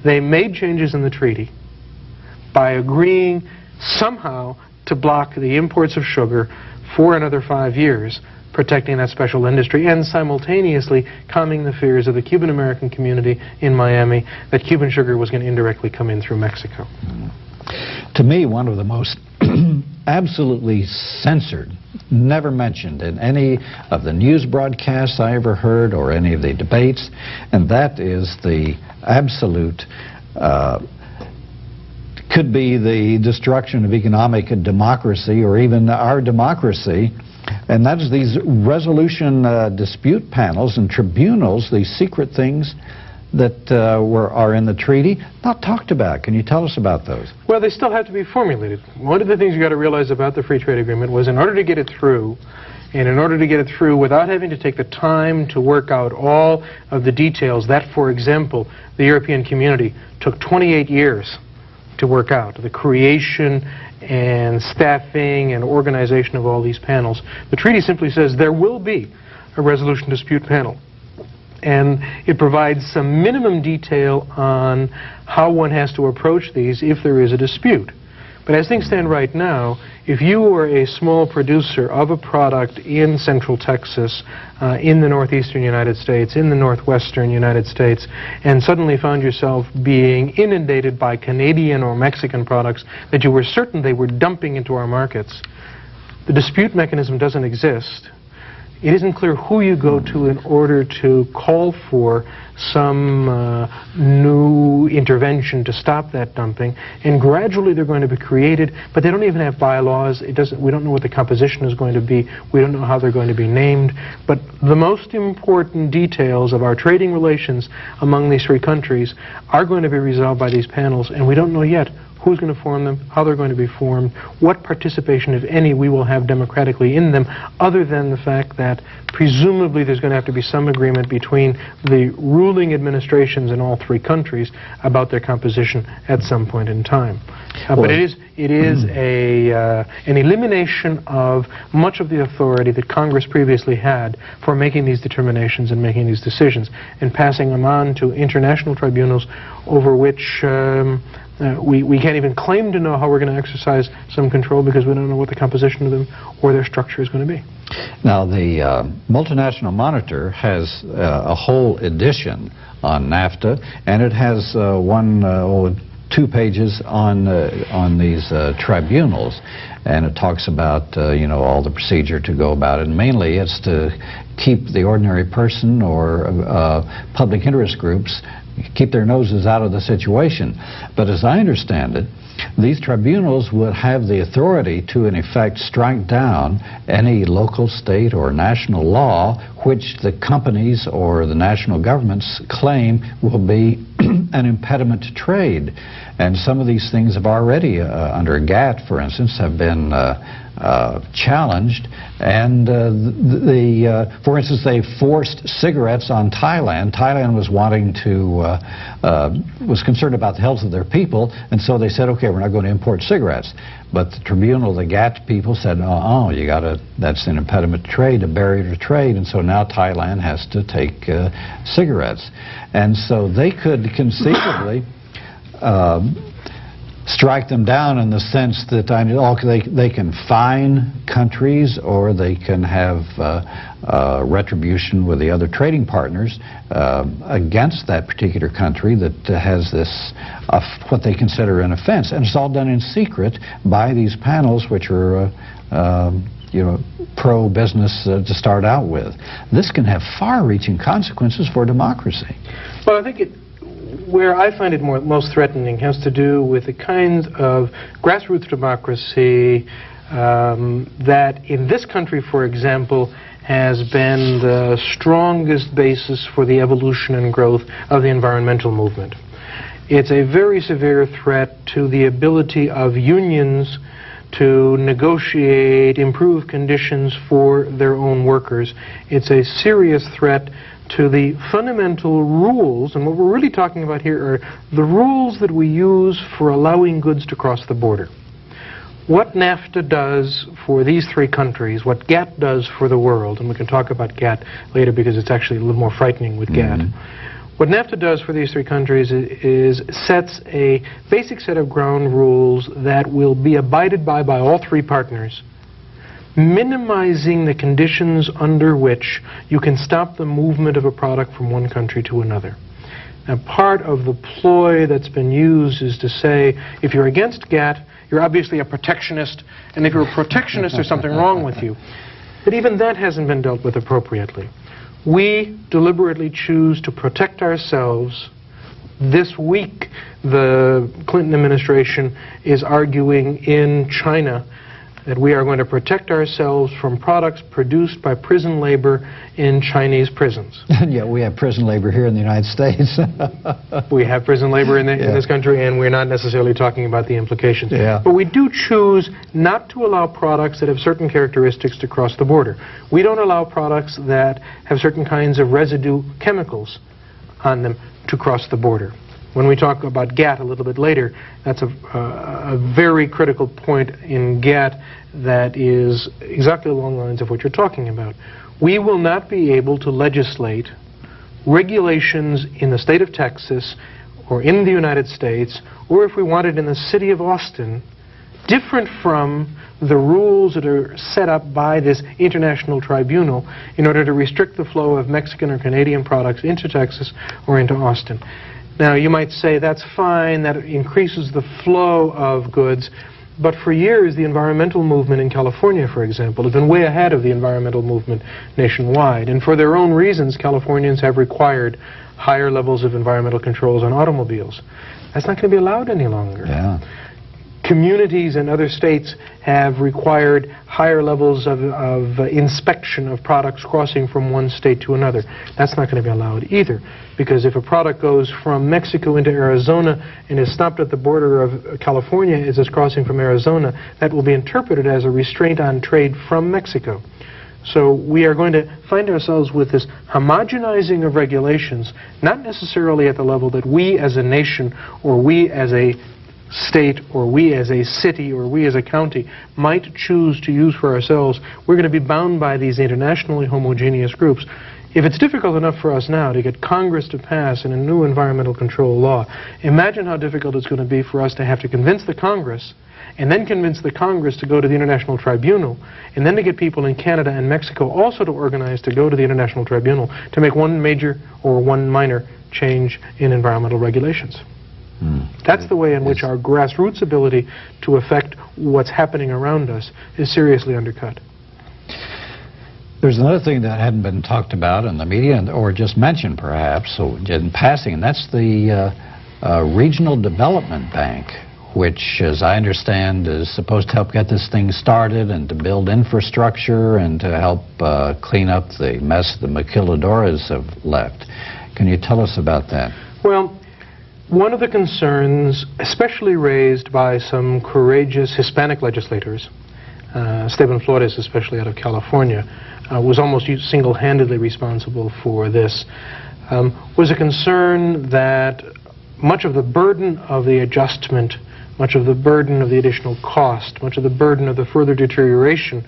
they made changes in the treaty by agreeing somehow to block the imports of sugar for another 5 years, protecting that special industry and simultaneously calming the fears of the Cuban-American community in Miami that Cuban sugar was going to indirectly come in through Mexico. To me, one of the most absolutely censored, never mentioned in any of the news broadcasts I ever heard or any of the debates, and that is the absolute could be the destruction of economic democracy or even our democracy, and that is these resolution dispute panels and tribunals, these secret things that are in the treaty, not talked about. Can you tell us about those? Well, they still have to be formulated. One of the things you got to realize about the Free Trade Agreement was in order to get it through, and in order to get it through without having to take the time to work out all of the details, that, for example, the European Community took 28 years to work out, the creation and staffing and organization of all these panels. The treaty simply says there will be a resolution dispute panel, and it provides some minimum detail on how one has to approach these if there is a dispute. But as things stand right now, if you were a small producer of a product in central Texas, in the northeastern United States, in the northwestern United States, and suddenly found yourself being inundated by Canadian or Mexican products that you were certain they were dumping into our markets, the dispute mechanism doesn't exist. It isn't clear who you go to in order to call for some new intervention to stop that dumping, and gradually they're going to be created, but they don't even have bylaws. We don't know what the composition is going to be. We don't know how they're going to be named. But the most important details of our trading relations among these three countries are going to be resolved by these panels, and we don't know yet who's going to form them, how they're going to be formed, what participation, if any, we will have democratically in them, other than the fact that presumably there's going to have to be some agreement between the ruling administrations in all three countries about their composition at some point in time. But it is an elimination of much of the authority that Congress previously had for making these determinations and making these decisions, and passing them on to international tribunals over which We can't even claim to know how we're going to exercise some control because we don't know what the composition of them or their structure is going to be. Now, the Multinational Monitor has a whole edition on NAFTA, and it has 2 pages on these tribunals, and it talks about you know, all the procedure to go about it. And mainly, it's to keep the ordinary person or public interest groups keep their noses out of the situation. But as I understand it, these tribunals would have the authority to, in effect, strike down any local, state, or national law which the companies or the national governments claim will be an impediment to trade. And some of these things have already, under GATT, for instance, have been challenged. And for instance, they forced cigarettes on Thailand. Thailand was wanting to, was concerned about the health of their people, and so they said, okay, we're not going to import cigarettes. But the tribunal, the GATT people said, you gotta, that's an impediment to trade, a barrier to trade, and so now Thailand has to take cigarettes. And so they could conceivably strike them down in the sense that they can fine countries, or they can have retribution with the other trading partners against that particular country that has this what they consider an offense, and it's all done in secret by these panels, which are you know, pro-business to start out with. This can have far-reaching consequences for democracy. Well, I think where I find it most threatening has to do with the kinds of grassroots democracy that in this country, for example, has been the strongest basis for the evolution and growth of the environmental movement. It's a very severe threat to the ability of unions to negotiate improved conditions for their own workers. It's a serious threat to the fundamental rules, and what we're really talking about here are the rules that we use for allowing goods to cross the border. What NAFTA does for these 3 countries, what GATT does for the world, and we can talk about GATT later because it's actually a little more frightening with GATT. What NAFTA does for these 3 countries is sets a basic set of ground rules that will be abided by all 3 partners, minimizing the conditions under which you can stop the movement of a product from one country to another. Now, part of the ploy that's been used is to say, if you're against GATT, you're obviously a protectionist, and if you're a protectionist, there's something wrong with you. But even that hasn't been dealt with appropriately. We deliberately choose to protect ourselves. This week, the Clinton administration is arguing in China that we are going to protect ourselves from products produced by prison labor in Chinese prisons. And yet we have prison labor here in the United States. We have prison labor in this country, and we're not necessarily talking about the implications. Yeah. But we do choose not to allow products that have certain characteristics to cross the border. We don't allow products that have certain kinds of residue chemicals on them to cross the border. When we talk about GATT a little bit later, that's a very critical point in GATT that is exactly along the lines of what you're talking about. We will not be able to legislate regulations in the state of Texas or in the United States, or if we wanted in the city of Austin, different from the rules that are set up by this international tribunal in order to restrict the flow of Mexican or Canadian products into Texas or into Austin. Now, you might say that's fine, that increases the flow of goods, but for years the environmental movement in California, for example, has been way ahead of the environmental movement nationwide. And for their own reasons, Californians have required higher levels of environmental controls on automobiles. That's not going to be allowed any longer. Yeah. Communities in other states have required higher levels of inspection of products crossing from one state to another. That's not going to be allowed either, because if a product goes from Mexico into Arizona and is stopped at the border of California as it's crossing from Arizona, that will be interpreted as a restraint on trade from Mexico. So we are going to find ourselves with this homogenizing of regulations, not necessarily at the level that we as a nation or we as a state or we as a city or we as a county might choose to use for ourselves. We're going to be bound by these internationally homogeneous groups. If it's difficult enough for us now to get Congress to pass a new environmental control law, imagine how difficult it's going to be for us to have to convince the Congress, and then convince the Congress to go to the International Tribunal, and then to get people in Canada and Mexico also to organize to go to the International Tribunal to make one major or one minor change in environmental regulations. That's the way in which our grassroots ability to affect what's happening around us is seriously undercut. There's another thing that hadn't been talked about in the media, or just mentioned perhaps, so in passing, and that's the Regional Development Bank, which, as I understand, is supposed to help get this thing started and to build infrastructure and to help clean up the mess the maquiladoras have left. Can you tell us about that? Well, one of the concerns, especially raised by some courageous Hispanic legislators, Esteban Flores, especially out of California, was almost single-handedly responsible for this, was a concern that much of the burden of the adjustment, much of the burden of the additional cost, much of the burden of the further deterioration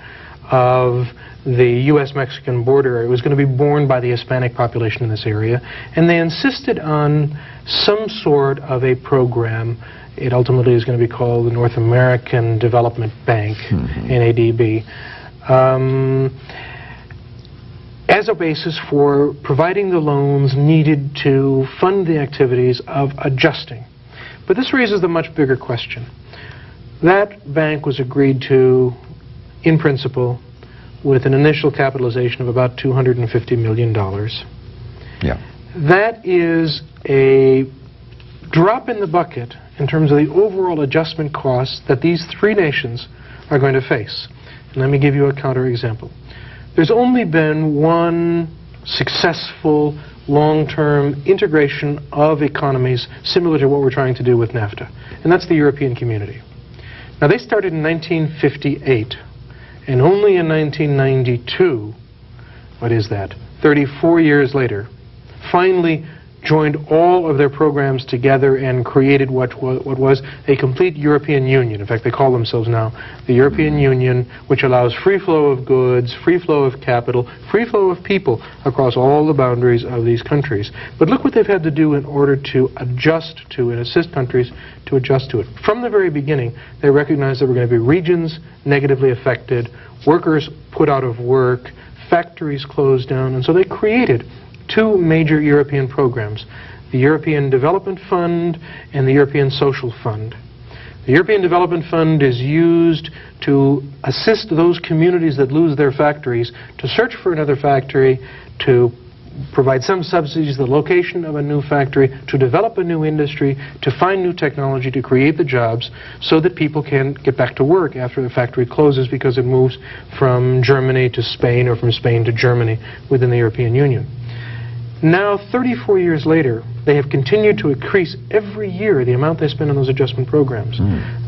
of the U.S.-Mexican border was going to be borne by the Hispanic population in this area, and they insisted on some sort of a program. It ultimately is going to be called the North American Development Bank, NADB, as a basis for providing the loans needed to fund the activities of adjusting. But this raises the much bigger question. That bank was agreed to, in principle, with an initial capitalization of about $250 million. Yeah. That is a drop in the bucket in terms of the overall adjustment costs that these three nations are going to face. And let me give you a counterexample. There's only been one successful long-term integration of economies similar to what we're trying to do with NAFTA, and that's the European Community. Now, they started in 1958, and only in 1992, what is that, 34 years later, finally joined all of their programs together and created what was a complete European Union. In fact, they call themselves now the European Union, which allows free flow of goods, free flow of capital, free flow of people across all the boundaries of these countries. But look what they've had to do in order to adjust to and assist countries to adjust to it. From the very beginning, they recognized there were going to be regions negatively affected, workers put out of work, factories closed down, and so they created two major European programs, the European Development Fund and the European Social Fund. The European Development Fund is used to assist those communities that lose their factories to search for another factory, to provide some subsidies to the location of a new factory, to develop a new industry, to find new technology, to create the jobs so that people can get back to work after the factory closes because it moves from Germany to Spain or from Spain to Germany within the European Union. Now, 34 years later, they have continued to increase every year the amount they spend on those adjustment programs.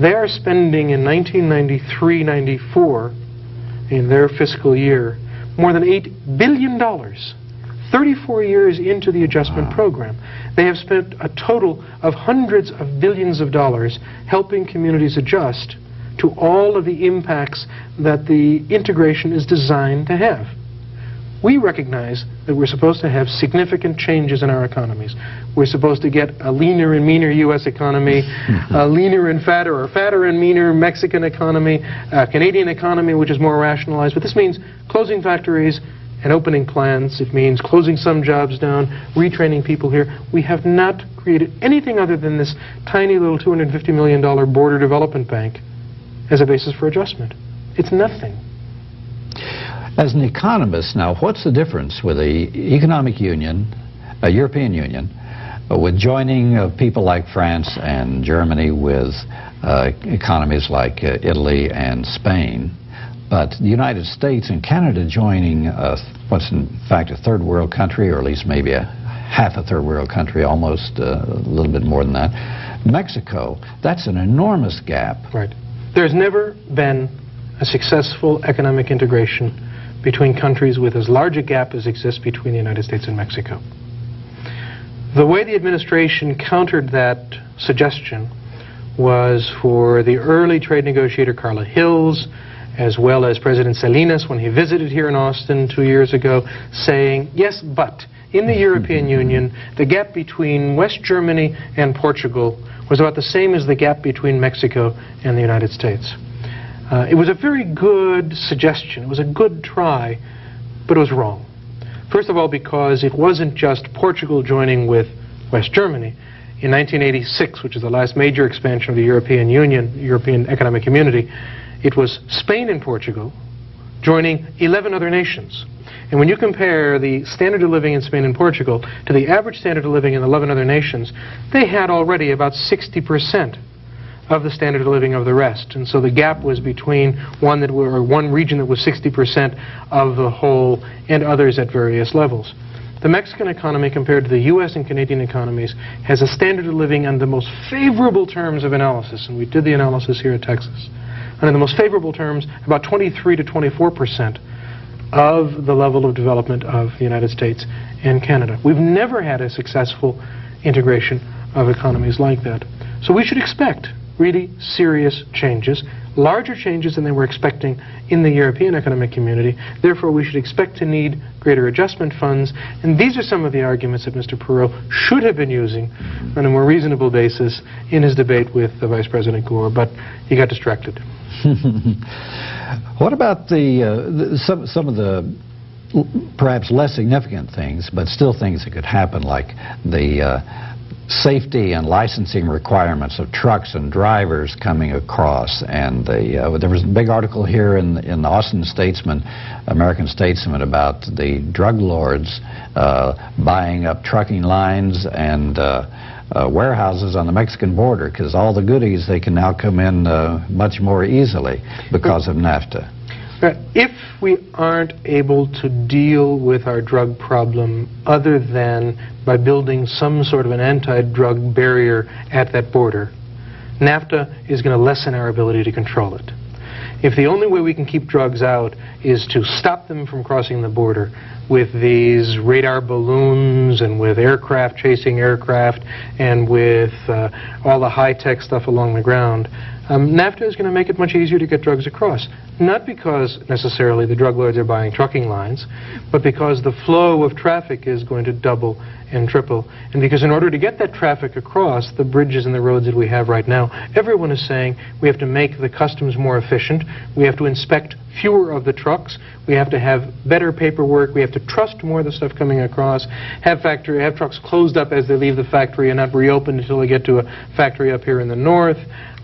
They are spending in 1993-94, in their fiscal year, more than $8 billion. 34 years into the adjustment program. They have spent a total of hundreds of billions of dollars helping communities adjust to all of the impacts that the integration is designed to have. We recognize that we're supposed to have significant changes in our economies. We're supposed to get a leaner and meaner U.S. economy, a leaner and fatter, or fatter and meaner Mexican economy, a Canadian economy which is more rationalized. But this means closing factories and opening plants. It means closing some jobs down, retraining people here. We have not created anything other than this tiny little $250 million border development bank as a basis for adjustment. It's nothing. As an economist now, what's the difference with the economic union, a European Union, with joining of people like France and Germany with economies like Italy and Spain, but the United States and Canada joining what's in fact a third world country, or at least maybe half a third world country, almost a little bit more than that. Mexico, that's an enormous gap. Right. There's never been a successful economic integration between countries with as large a gap as exists between the United States and Mexico. The way the administration countered that suggestion was for the early trade negotiator Carla Hills as well as President Salinas when he visited here in Austin 2 years ago, saying, yes, but in the European Union, the gap between West Germany and Portugal was about the same as the gap between Mexico and the United States. It was a very good suggestion. It was a good try, but it was wrong. First of all, because it wasn't just Portugal joining with West Germany. In 1986, which is the last major expansion of the European Union, European Economic Community, it was Spain and Portugal joining 11 other nations. And when you compare the standard of living in Spain and Portugal to the average standard of living in 11 other nations, they had already about 60% of the standard of living of the rest. And so the gap was between one region that was 60% of the whole and others at various levels. The Mexican economy, compared to the US and Canadian economies, has a standard of living on the most favorable terms of analysis, and we did the analysis here at Texas. And in the most favorable terms, about 23 to 24% of the level of development of the United States and Canada. We've never had a successful integration of economies like that. So we should expect really serious changes, larger changes than they were expecting in the European Economic Community. Therefore, we should expect to need greater adjustment funds. And these are some of the arguments that Mr. Perot should have been using on a more reasonable basis in his debate with Vice President Gore, but he got distracted. What about some of the perhaps less significant things, but still things that could happen, like the safety and licensing requirements of trucks and drivers coming across? And there was a big article here in the Austin Statesman, American Statesman, about the drug lords buying up trucking lines and warehouses on the Mexican border, because all the goodies, they can now come in much more easily because of NAFTA. If we aren't able to deal with our drug problem other than by building some sort of an anti-drug barrier at that border, NAFTA is going to lessen our ability to control it. If the only way we can keep drugs out is to stop them from crossing the border with these radar balloons and with aircraft chasing aircraft and with all the high-tech stuff along the ground, NAFTA is going to make it much easier to get drugs across. Not because necessarily the drug lords are buying trucking lines, but because the flow of traffic is going to double and triple. And because in order to get that traffic across the bridges and the roads that we have right now, everyone is saying we have to make the customs more efficient, we have to inspect fewer of the trucks, we have to have better paperwork, we have to trust more of the stuff coming across, have trucks closed up as they leave the factory and not reopened until they get to a factory up here in the north.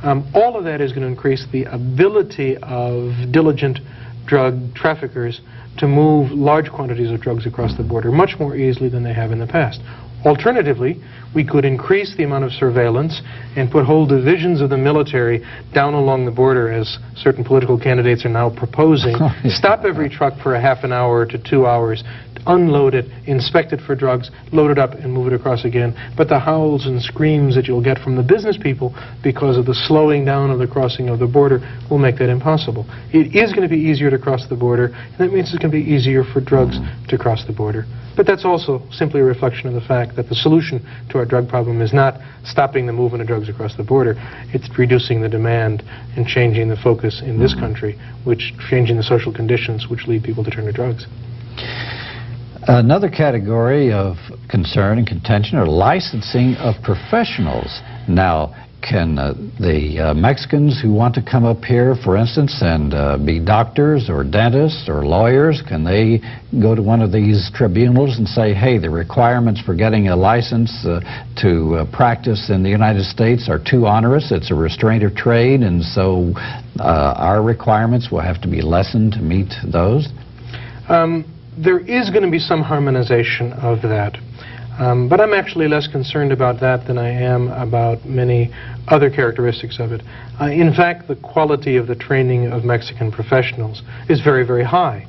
All of that is going to increase the ability of diligent drug traffickers to move large quantities of drugs across the border much more easily than they have in the past. Alternatively, we could increase the amount of surveillance and put whole divisions of the military down along the border, as certain political candidates are now proposing. Stop every truck for a half an hour to 2 hours, unload it, inspect it for drugs, load it up and move it across again. But the howls and screams that you'll get from the business people because of the slowing down of the crossing of the border will make that impossible. It is going to be easier to cross the border, and that means it's going to be easier for drugs to cross the border. But that's also simply a reflection of the fact that the solution to our drug problem is not stopping the movement of drugs across the border. It's reducing the demand and changing the focus in this country, changing the social conditions which lead people to turn to drugs. Another category of concern and contention are licensing of professionals. Now, can the Mexicans who want to come up here, for instance, and be doctors or dentists or lawyers, can they go to one of these tribunals and say, hey, the requirements for getting a license to practice in the United States are too onerous, it's a restraint of trade, and so our requirements will have to be lessened to meet those? There is going to be some harmonization of that. But I'm actually less concerned about that than I am about many other characteristics of it. In fact, the quality of the training of Mexican professionals is very, very high.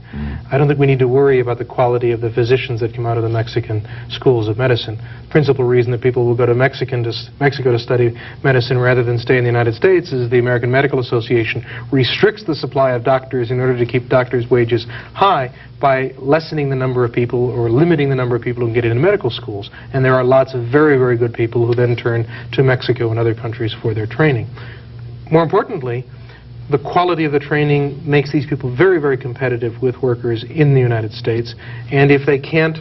I don't think we need to worry about the quality of the physicians that come out of the Mexican schools of medicine. Principal reason that people will go to Mexico to study medicine rather than stay in the United States is the American Medical Association restricts the supply of doctors in order to keep doctors' wages high by lessening the number of people or limiting the number of people who can get into medical schools. And there are lots of very, very good people who then turn to Mexico and other countries for their training. More importantly, The quality of the training makes these people very, very competitive with workers in the United States. And if they can't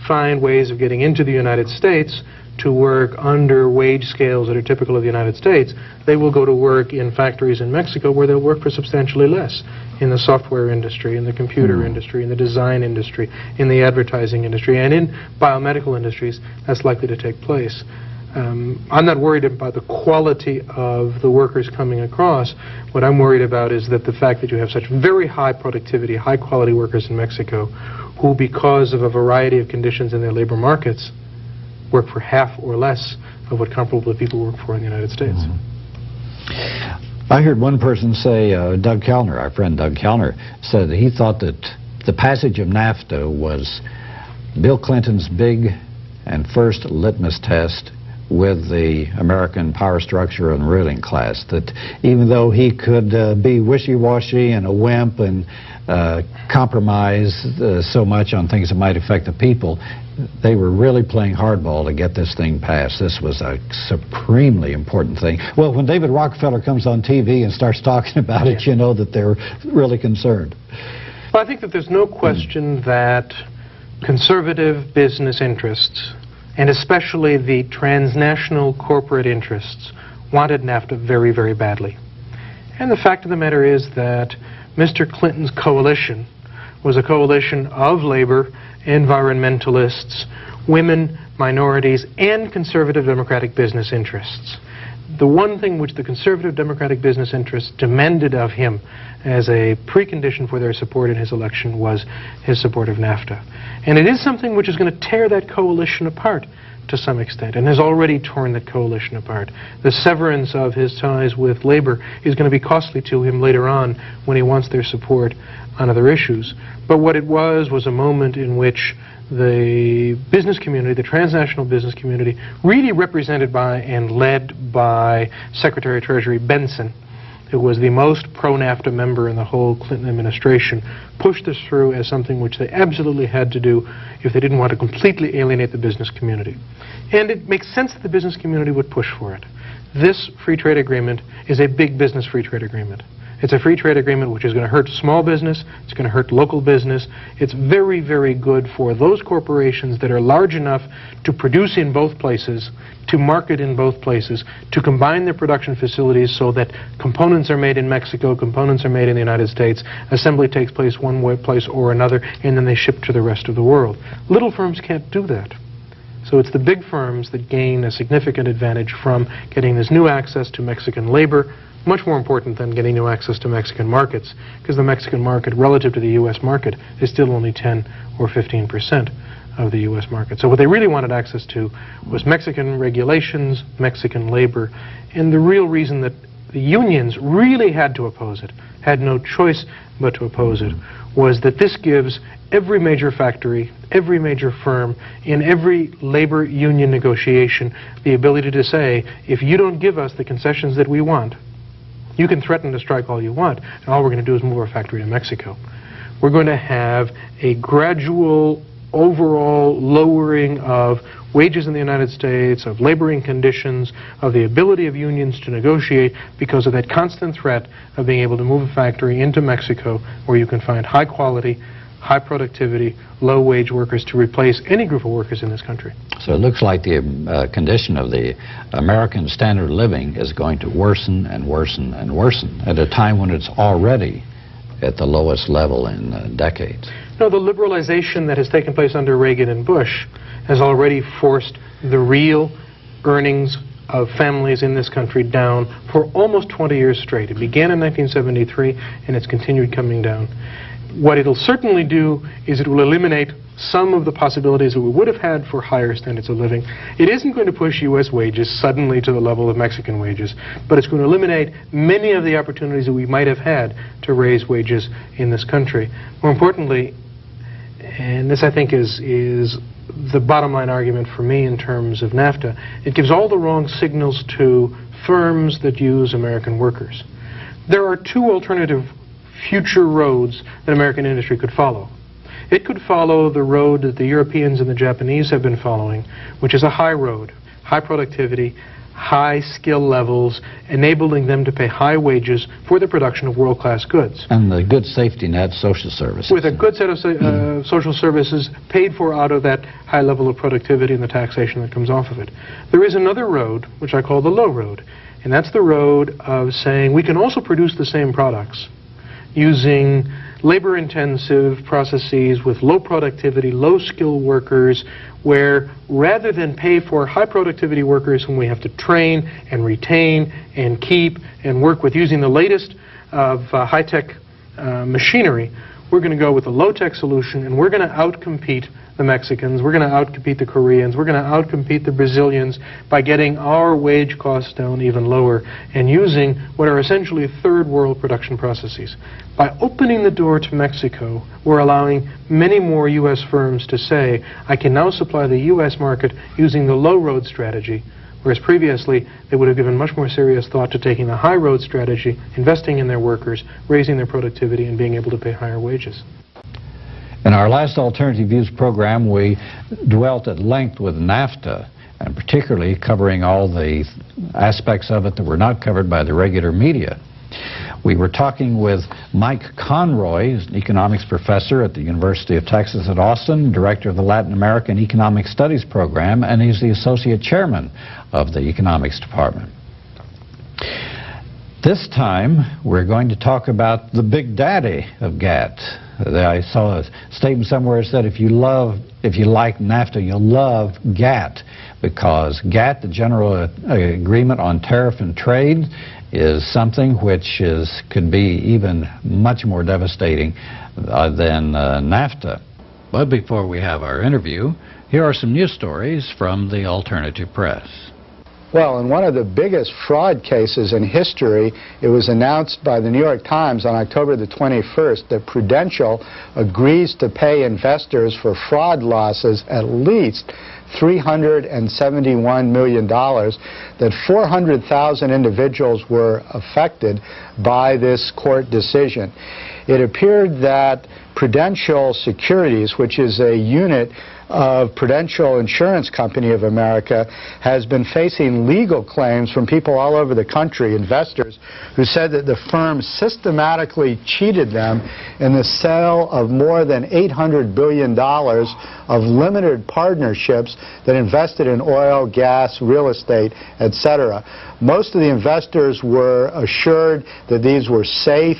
find ways of getting into the United States to work under wage scales that are typical of the United States, they will go to work in factories in Mexico where they'll work for substantially less, in the software industry, in the computer industry, in the design industry, in the advertising industry, and in biomedical industries. That's likely to take place. I'm not worried about the quality of the workers coming across. What I'm worried about is that the fact that you have such very high productivity, high quality workers in Mexico who, because of a variety of conditions in their labor markets, work for half or less of what comparable people work for in the United States. I heard one person say, Doug Kellner, our friend Doug Kellner, said that he thought that the passage of NAFTA was Bill Clinton's big and first litmus test with the American power structure and ruling class, that even though he could be wishy-washy and a wimp and compromise so much on things that might affect the people, they were really playing hardball to get this thing passed. This was a supremely important thing. Well, when David Rockefeller comes on TV and starts talking about it, you know that they're really concerned. Well, I think that there's no question that conservative business interests, and especially the transnational corporate interests, wanted NAFTA very, very badly. And the fact of the matter is that Mr. Clinton's coalition was a coalition of labor, environmentalists, women, minorities, and conservative democratic business interests. The one thing which the conservative democratic business interests demanded of him as a precondition for their support in his election was his support of NAFTA. And it is something which is going to tear that coalition apart to some extent, and has already torn that coalition apart. The severance of his ties with labor is going to be costly to him later on when he wants their support on other issues. But what it was a moment in which the business community, the transnational business community, really represented by and led by Secretary of Treasury Benson, who was the most pro-NAFTA member in the whole Clinton administration, pushed this through as something which they absolutely had to do if they didn't want to completely alienate the business community. And it makes sense that the business community would push for it. This free trade agreement is a big business free trade agreement. It's a free trade agreement which is going to hurt small business, it's going to hurt local business. It's very, very good for those corporations that are large enough to produce in both places, to market in both places, to combine their production facilities so that components are made in Mexico, components are made in the United States, assembly takes place one place or another, and then they ship to the rest of the world. Little firms can't do that. So it's the big firms that gain a significant advantage from getting this new access to Mexican labor, much more important than getting new access to Mexican markets, because the Mexican market, relative to the U.S. market, is still only 10 or 15% of the U.S. market. So what they really wanted access to was Mexican regulations, Mexican labor, and the real reason that the unions really had to oppose it, had no choice but to oppose it, was that this gives every major factory, every major firm, in every labor union negotiation the ability to say, if you don't give us the concessions that we want, you can threaten to strike all you want, and all we're going to do is move our factory to Mexico. We're going to have a gradual overall lowering of wages in the United States, of laboring conditions, of the ability of unions to negotiate because of that constant threat of being able to move a factory into Mexico where you can find high quality, high productivity, low wage workers to replace any group of workers in this country. So it looks like the condition of the American standard of living is going to worsen and worsen and worsen at a time when it's already at the lowest level in decades. No, the liberalization that has taken place under Reagan and Bush has already forced the real earnings of families in this country down for almost 20 years straight. It began in 1973 and it's continued coming down. What it'll certainly do is it will eliminate some of the possibilities that we would have had for higher standards of living. It isn't going to push U.S. wages suddenly to the level of Mexican wages, but it's going to eliminate many of the opportunities that we might have had to raise wages in this country. More importantly, and this I think is the bottom line argument for me in terms of NAFTA, it gives all the wrong signals to firms that use American workers. There are two alternative future roads that American industry could follow. It could follow the road that the Europeans and the Japanese have been following, which is a high road, high productivity, high skill levels, enabling them to pay high wages for the production of world-class goods. And the good safety net, social services. With a good set of social services paid for out of that high level of productivity and the taxation that comes off of it. There is another road, which I call the low road, and that's the road of saying we can also produce the same products using labor-intensive processes with low productivity, low-skill workers, where rather than pay for high-productivity workers whom we have to train and retain and keep and work with using the latest of high-tech machinery, we're going to go with a low-tech solution, and we're going to outcompete the Mexicans, we're going to outcompete the Koreans, we're going to outcompete the Brazilians by getting our wage costs down even lower and using what are essentially third-world production processes. By opening the door to Mexico, we're allowing many more U.S. firms to say, I can now supply the U.S. market using the low-road strategy, whereas previously they would have given much more serious thought to taking the high-road strategy, investing in their workers, raising their productivity, and being able to pay higher wages. In our last Alternative Views program, we dwelt at length with NAFTA, and particularly covering all the aspects of it that were not covered by the regular media. We were talking with Mike Conroy, who's an economics professor at the University of Texas at Austin, director of the Latin American Economic Studies program, and he's the associate chairman of the economics department. This time, we're going to talk about the big daddy of GATT. I saw a statement somewhere that said if you like NAFTA, you'll love GATT, because GATT, the General Agreement on Tariff and Trade, is something which could be even much more devastating than NAFTA. But before we have our interview, here are some news stories from the alternative press. Well, in one of the biggest fraud cases in history, it was announced by the New York Times on October the 21st that Prudential agrees to pay investors for fraud losses at least $371 million, that 400,000 individuals were affected by this court decision. It appeared that Prudential Securities, which is a unit of Prudential Insurance Company of America, has been facing legal claims from people all over the country, investors, who said that the firm systematically cheated them in the sale of more than $800 billion of limited partnerships that invested in oil, gas, real estate, etc. Most of the investors were assured that these were safe,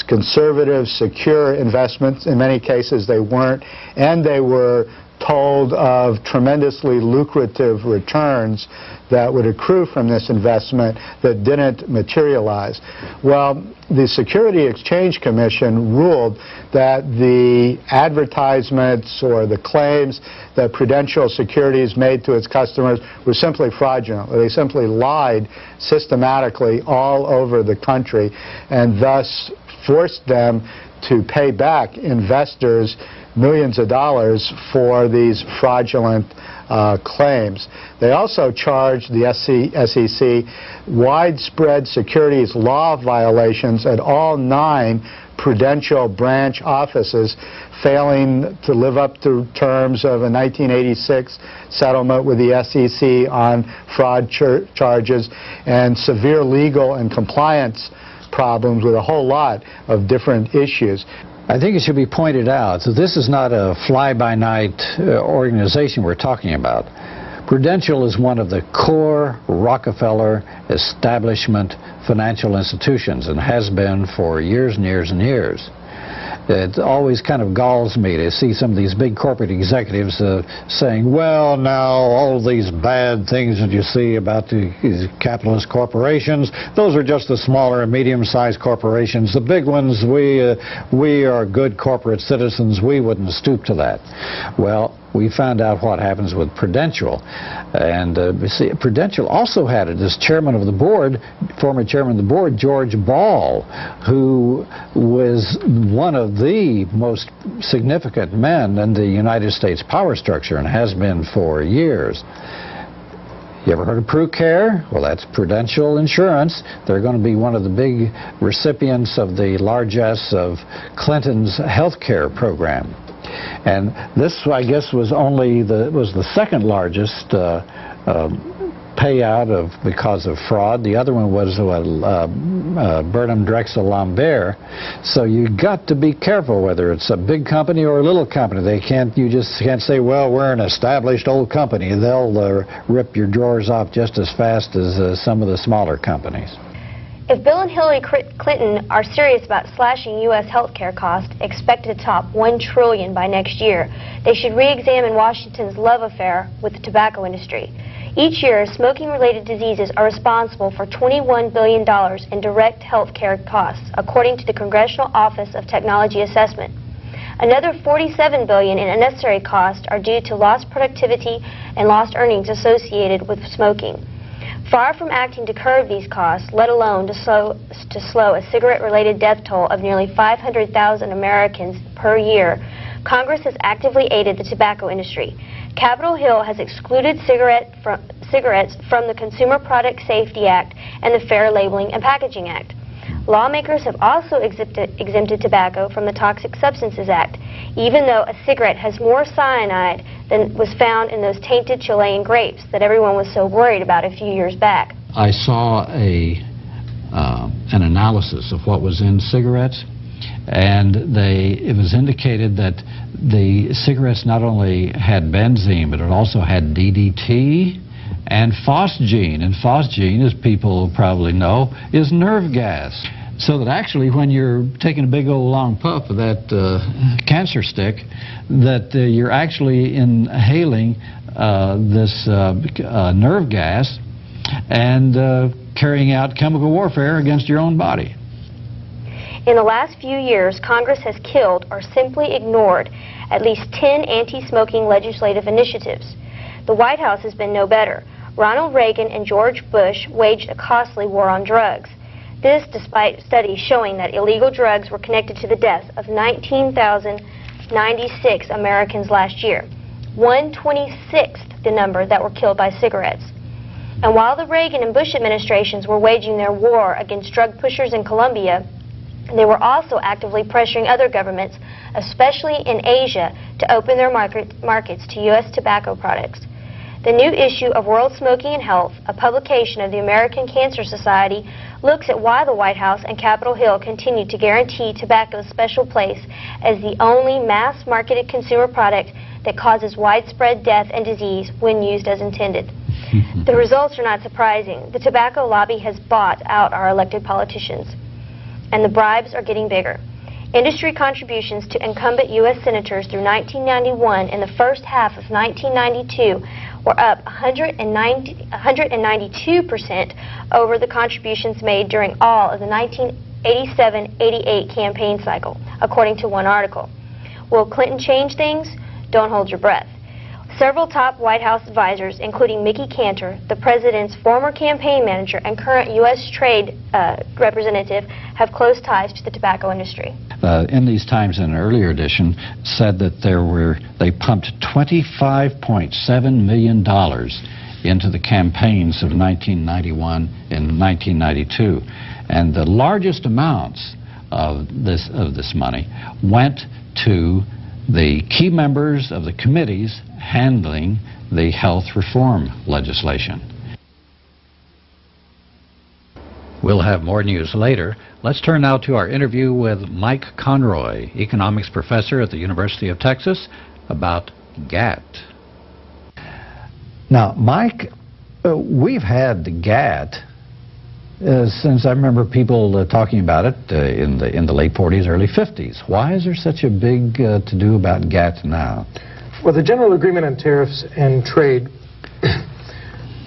conservative, secure investments. In many cases they weren't, and they were told of tremendously lucrative returns that would accrue from this investment that didn't materialize. Well, the Security Exchange Commission ruled that the advertisements or the claims that Prudential Securities made to its customers were simply fraudulent. They simply lied systematically all over the country, and thus forced them to pay back investors millions of dollars for these fraudulent claims. They also charged the SEC widespread securities law violations at all 9 Prudential branch offices, failing to live up to terms of a 1986 settlement with the SEC on fraud charges, and severe legal and compliance problems with a whole lot of different issues. I think it should be pointed out that this is not a fly-by-night organization we're talking about. Prudential is one of the core Rockefeller establishment financial institutions, and has been for years and years and years. It always kind of galls me to see some of these big corporate executives saying, well, now all these bad things that you see about these capitalist corporations, those are just the smaller and medium-sized corporations. The big ones, we are good corporate citizens. We wouldn't stoop to that. Well, we found out what happens with Prudential. And see, Prudential also had it as chairman of the board, former chairman of the board, George Ball, who was one of the most significant men in the United States power structure, and has been for years. You ever heard of PruCare? Well, that's Prudential Insurance. They're going to be one of the big recipients of the largesse of Clinton's health care program. And this, I guess, was only the second largest payout because of fraud. The other one was Burnham Drexel Lambert. So you got to be careful whether it's a big company or a little company. You just can't say, well, we're an established old company. They'll rip your drawers off just as fast as some of the smaller companies. If Bill and Hillary Clinton are serious about slashing U.S. health care costs, expected to top $1 trillion by next year, they should re-examine Washington's love affair with the tobacco industry. Each year, smoking-related diseases are responsible for $21 billion in direct health care costs, according to the Congressional Office of Technology Assessment. Another $47 billion in unnecessary costs are due to lost productivity and lost earnings associated with smoking. Far from acting to curb these costs, let alone to slow a cigarette-related death toll of nearly 500,000 Americans per year, Congress has actively aided the tobacco industry. Capitol Hill has excluded cigarettes from the Consumer Product Safety Act and the Fair Labeling and Packaging Act. Lawmakers have also exempted tobacco from the Toxic Substances Act, even though a cigarette has more cyanide than was found in those tainted Chilean grapes that everyone was so worried about a few years back. I saw an analysis of what was in cigarettes, and it was indicated that the cigarettes not only had benzene, but it also had DDT and phosgene. And phosgene, as people probably know, is nerve gas. So that actually when you're taking a big old long puff of that cancer stick, that you're actually inhaling this nerve gas and carrying out chemical warfare against your own body. In the last few years, Congress has killed or simply ignored at least 10 anti-smoking legislative initiatives. The White House has been no better. Ronald Reagan and George Bush waged a costly war on drugs. This despite studies showing that illegal drugs were connected to the deaths of 19,096 Americans last year, 1/26th the number that were killed by cigarettes. And while the Reagan and Bush administrations were waging their war against drug pushers in Colombia, they were also actively pressuring other governments, especially in Asia, to open their markets to U.S. tobacco products. The new issue of World Smoking and Health, a publication of the American Cancer Society, looks at why the White House and Capitol Hill continue to guarantee tobacco's special place as the only mass-marketed consumer product that causes widespread death and disease when used as intended. The results are not surprising. The tobacco lobby has bought out our elected politicians, and the bribes are getting bigger. Industry contributions to incumbent U.S. senators through 1991 and the first half of 1992 were up 192% over the contributions made during all of the 1987-88 campaign cycle, according to one article. Will Clinton change things? Don't hold your breath. Several top White House advisors, including Mickey Cantor, the president's former campaign manager and current U.S. Trade Representative, have close ties to the tobacco industry. In these times, in an earlier edition, said that they pumped $25.7 million into the campaigns of 1991 and 1992, and the largest amounts of this money went to the key members of the committees handling the health reform legislation. We'll have more news later. Let's turn now to our interview with Mike Conroy, economics professor at the University of Texas, about GATT. Now, Mike, we've had GATT since I remember people talking about it in the late 40s, early 50s. Why is there such a big to-do about GATT now? Well, the General Agreement on Tariffs and Trade,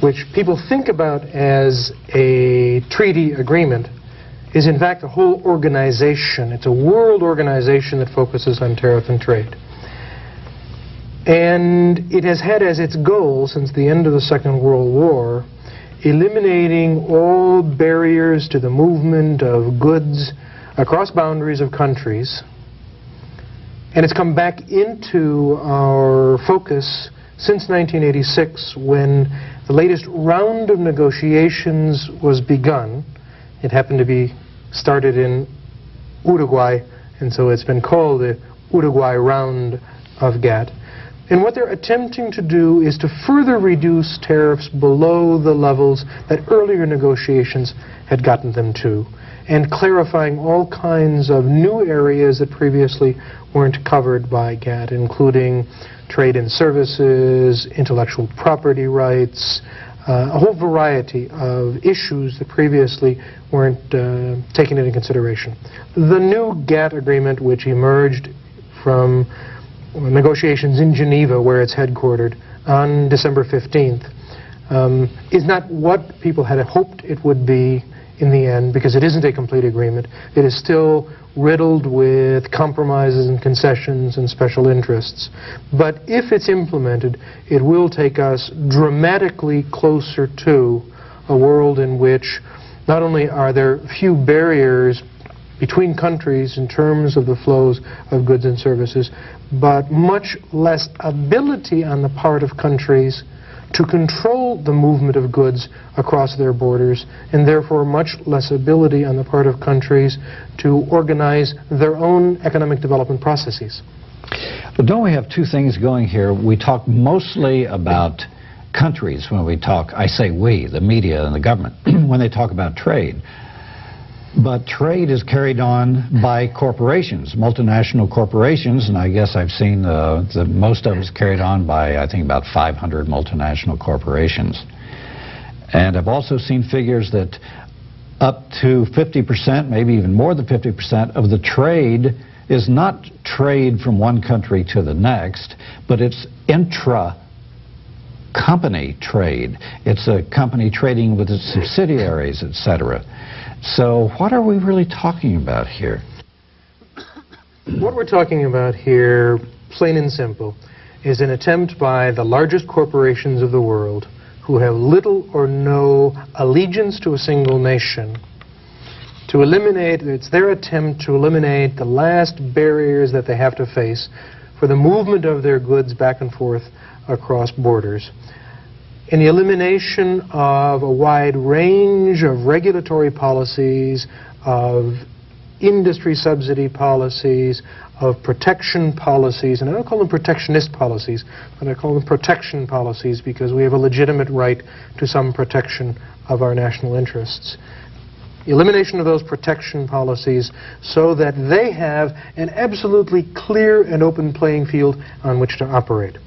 which people think about as a treaty agreement, is in fact a whole organization. It's a world organization that focuses on tariff and trade. And it has had as its goal since the end of the Second World War eliminating all barriers to the movement of goods across boundaries of countries. And it's come back into our focus since 1986, when the latest round of negotiations was begun. It happened to be started in Uruguay, and so it's been called the Uruguay round of GATT, And what they're attempting to do is to further reduce tariffs below the levels that earlier negotiations had gotten them to, and clarifying all kinds of new areas that previously weren't covered by GATT, including trade in services, intellectual property rights, a whole variety of issues that previously weren't taken into consideration. The new GATT agreement, which emerged from negotiations in Geneva, where it's headquartered, on December 15th, is not what people had hoped it would be in the end, because it isn't a complete agreement. It is still riddled with compromises and concessions and special interests. But if it's implemented, it will take us dramatically closer to a world in which not only are there few barriers between countries in terms of the flows of goods and services, but much less ability on the part of countries to control the movement of goods across their borders, and therefore much less ability on the part of countries to organize their own economic development processes. But don't we have two things going here? We talk mostly about countries when we talk, I say we, the media and the government, when they talk about trade. But trade is carried on by corporations, multinational corporations, and I guess I've seen the most of it is carried on by, I think, about 500 multinational corporations. And I've also seen figures that up to 50%, maybe even more than 50% of the trade is not trade from one country to the next, but it's intra-company trade. It's a company trading with its subsidiaries, etc. So what are we really talking about here? What we're talking about here, plain and simple, is an attempt by the largest corporations of the world, who have little or no allegiance to a single nation, to eliminate, it's their attempt to eliminate the last barriers that they have to face for the movement of their goods back and forth across borders. In the elimination of a wide range of regulatory policies, of industry subsidy policies, of protection policies, and I don't call them protectionist policies, but I call them protection policies because we have a legitimate right to some protection of our national interests. The elimination of those protection policies so that they have an absolutely clear and open playing field on which to operate.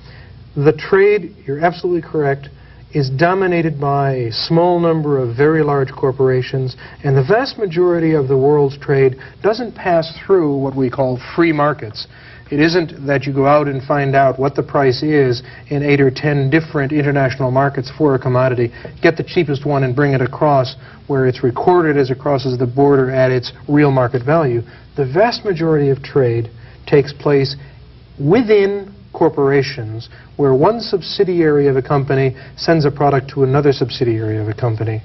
The trade, you're absolutely correct, is dominated by a small number of very large corporations, and the vast majority of the world's trade doesn't pass through what we call free markets. It isn't that you go out and find out what the price is in 8 or 10 different international markets for a commodity, get the cheapest one and bring it across where it's recorded as it crosses the border at its real market value. The vast majority of trade takes place within corporations, where one subsidiary of a company sends a product to another subsidiary of a company.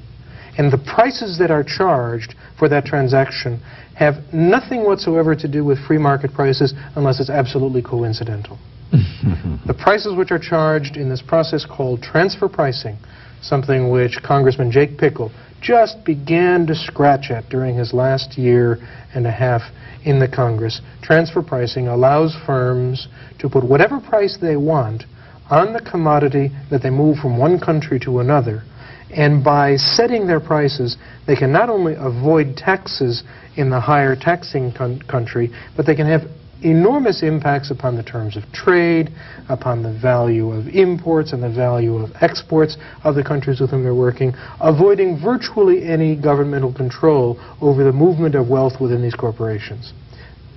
And the prices that are charged for that transaction have nothing whatsoever to do with free market prices unless it's absolutely coincidental. The prices which are charged in this process called transfer pricing, something which Congressman Jake Pickle just began to scratch at during his last year and a half in the Congress. Transfer pricing allows firms to put whatever price they want on the commodity that they move from one country to another, and by setting their prices, they can not only avoid taxes in the higher taxing country, but they can have enormous impacts upon the terms of trade, upon the value of imports and the value of exports of the countries with whom they're working, avoiding virtually any governmental control over the movement of wealth within these corporations.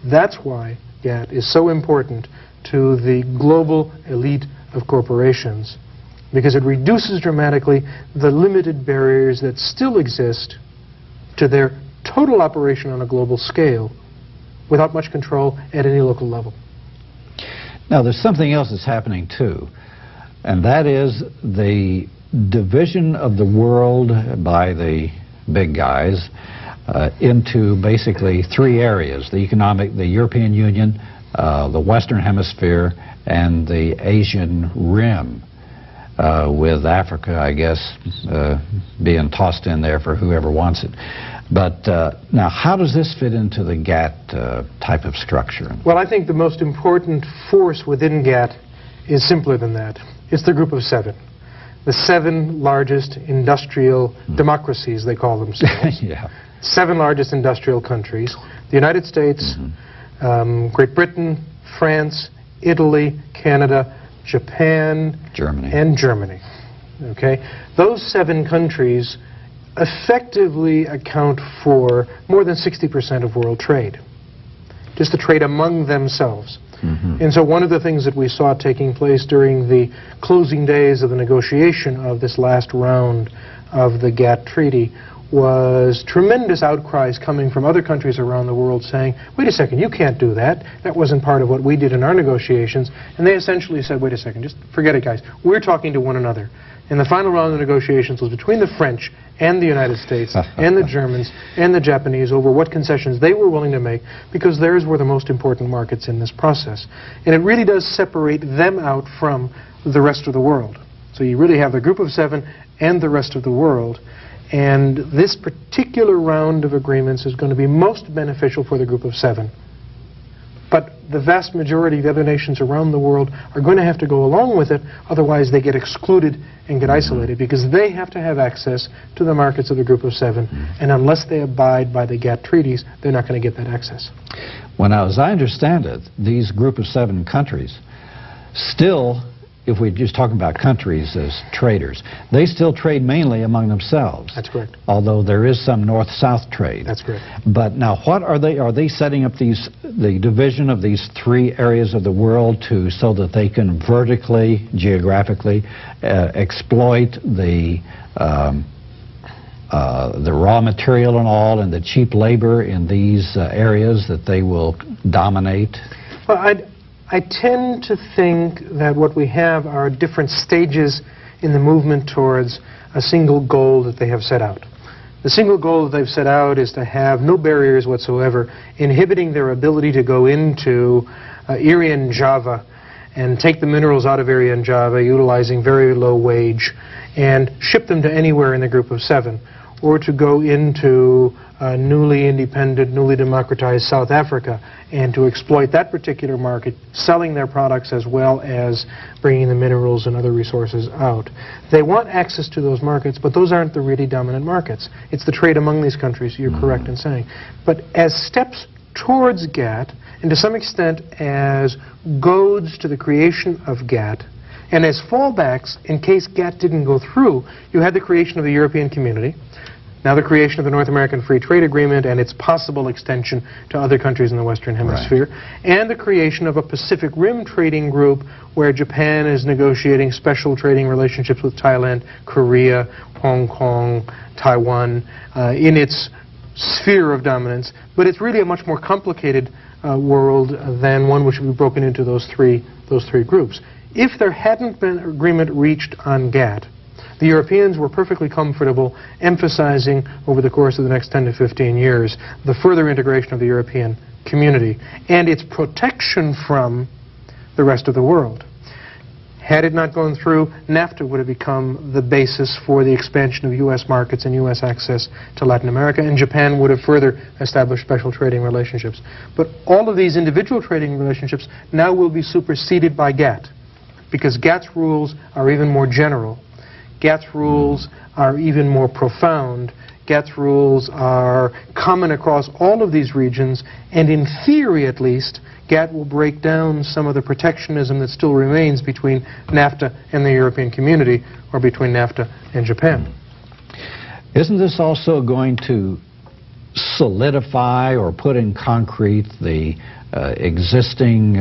That's why GATT is so important to the global elite of corporations, because it reduces dramatically the limited barriers that still exist to their total operation on a global scale without much control at any local level. Now, there's something else that's happening too, and that is the division of the world by the big guys into basically three areas: the European Union, the Western Hemisphere, and the Asian Rim, with Africa, I guess, being tossed in there for whoever wants it. But now, how does this fit into the GATT type of structure? Well, I think the most important force within GATT is simpler than that. It's the group of 7. The 7 largest industrial democracies, they call themselves. Yeah. 7 largest industrial countries. The United States, Great Britain, France, Italy, Canada, Japan, Germany. and Germany. Okay? Those 7 countries effectively account for more than 60% of world trade. Just the trade among themselves. And so one of the things that we saw taking place during the closing days of the negotiation of this last round of the GATT treaty was tremendous outcries coming from other countries around the world saying, wait a second, you can't do that. That wasn't part of what we did in our negotiations. And they essentially said, wait a second, just forget it, guys. We're talking to one another. And the final round of negotiations was between the French and the United States and the Germans and the Japanese over what concessions they were willing to make, because theirs were the most important markets in this process. And it really does separate them out from the rest of the world. So you really have the group of 7 and the rest of the world. And this particular round of agreements is going to be most beneficial for the group of 7. But the vast majority of the other nations around the world are going to have to go along with it, otherwise they get excluded and get isolated, because they have to have access to the markets of the group of 7, and unless they abide by the GATT treaties, they're not going to get that access. Well, now, as I understand it, these group of 7 countries still, if we're just talking about countries as traders, they still trade mainly among themselves. That's correct. Although there is some north-south trade. That's correct. But now, what are they setting up the division of these 3 areas of the world so that they can vertically, geographically, exploit the raw material and all, and the cheap labor in these areas that they will dominate? Well, I tend to think that what we have are different stages in the movement towards a single goal that they have set out. The single goal that they've set out is to have no barriers whatsoever inhibiting their ability to go into Irian Java and take the minerals out of Irian Java utilizing very low wage and ship them to anywhere in the group of 7, or to go into newly independent, newly democratized South Africa and to exploit that particular market, selling their products as well as bringing the minerals and other resources out. They want access to those markets, but those aren't the really dominant markets. It's the trade among these countries, you're correct in saying. But as steps towards GATT, and to some extent as goads to the creation of GATT, and as fallbacks in case GATT didn't go through, you had the creation of the European Community, now the creation of the North American Free Trade Agreement and its possible extension to other countries in the Western Hemisphere, and the creation of a Pacific Rim trading group where Japan is negotiating special trading relationships with Thailand, Korea, Hong Kong, Taiwan, in its sphere of dominance. But it's really a much more complicated world than one which would be broken into those three groups. If there hadn't been agreement reached on GATT, the Europeans were perfectly comfortable emphasizing over the course of the next 10 to 15 years the further integration of the European community and its protection from the rest of the world. Had it not gone through, NAFTA would have become the basis for the expansion of U.S. markets and U.S. access to Latin America, and Japan would have further established special trading relationships. But all of these individual trading relationships now will be superseded by GATT, because GATT's rules are even more general. GATT's rules are even more profound. GATT's rules are common across all of these regions, and in theory at least, GATT will break down some of the protectionism that still remains between NAFTA and the European community, or between NAFTA and Japan. Isn't this also going to solidify or put in concrete the existing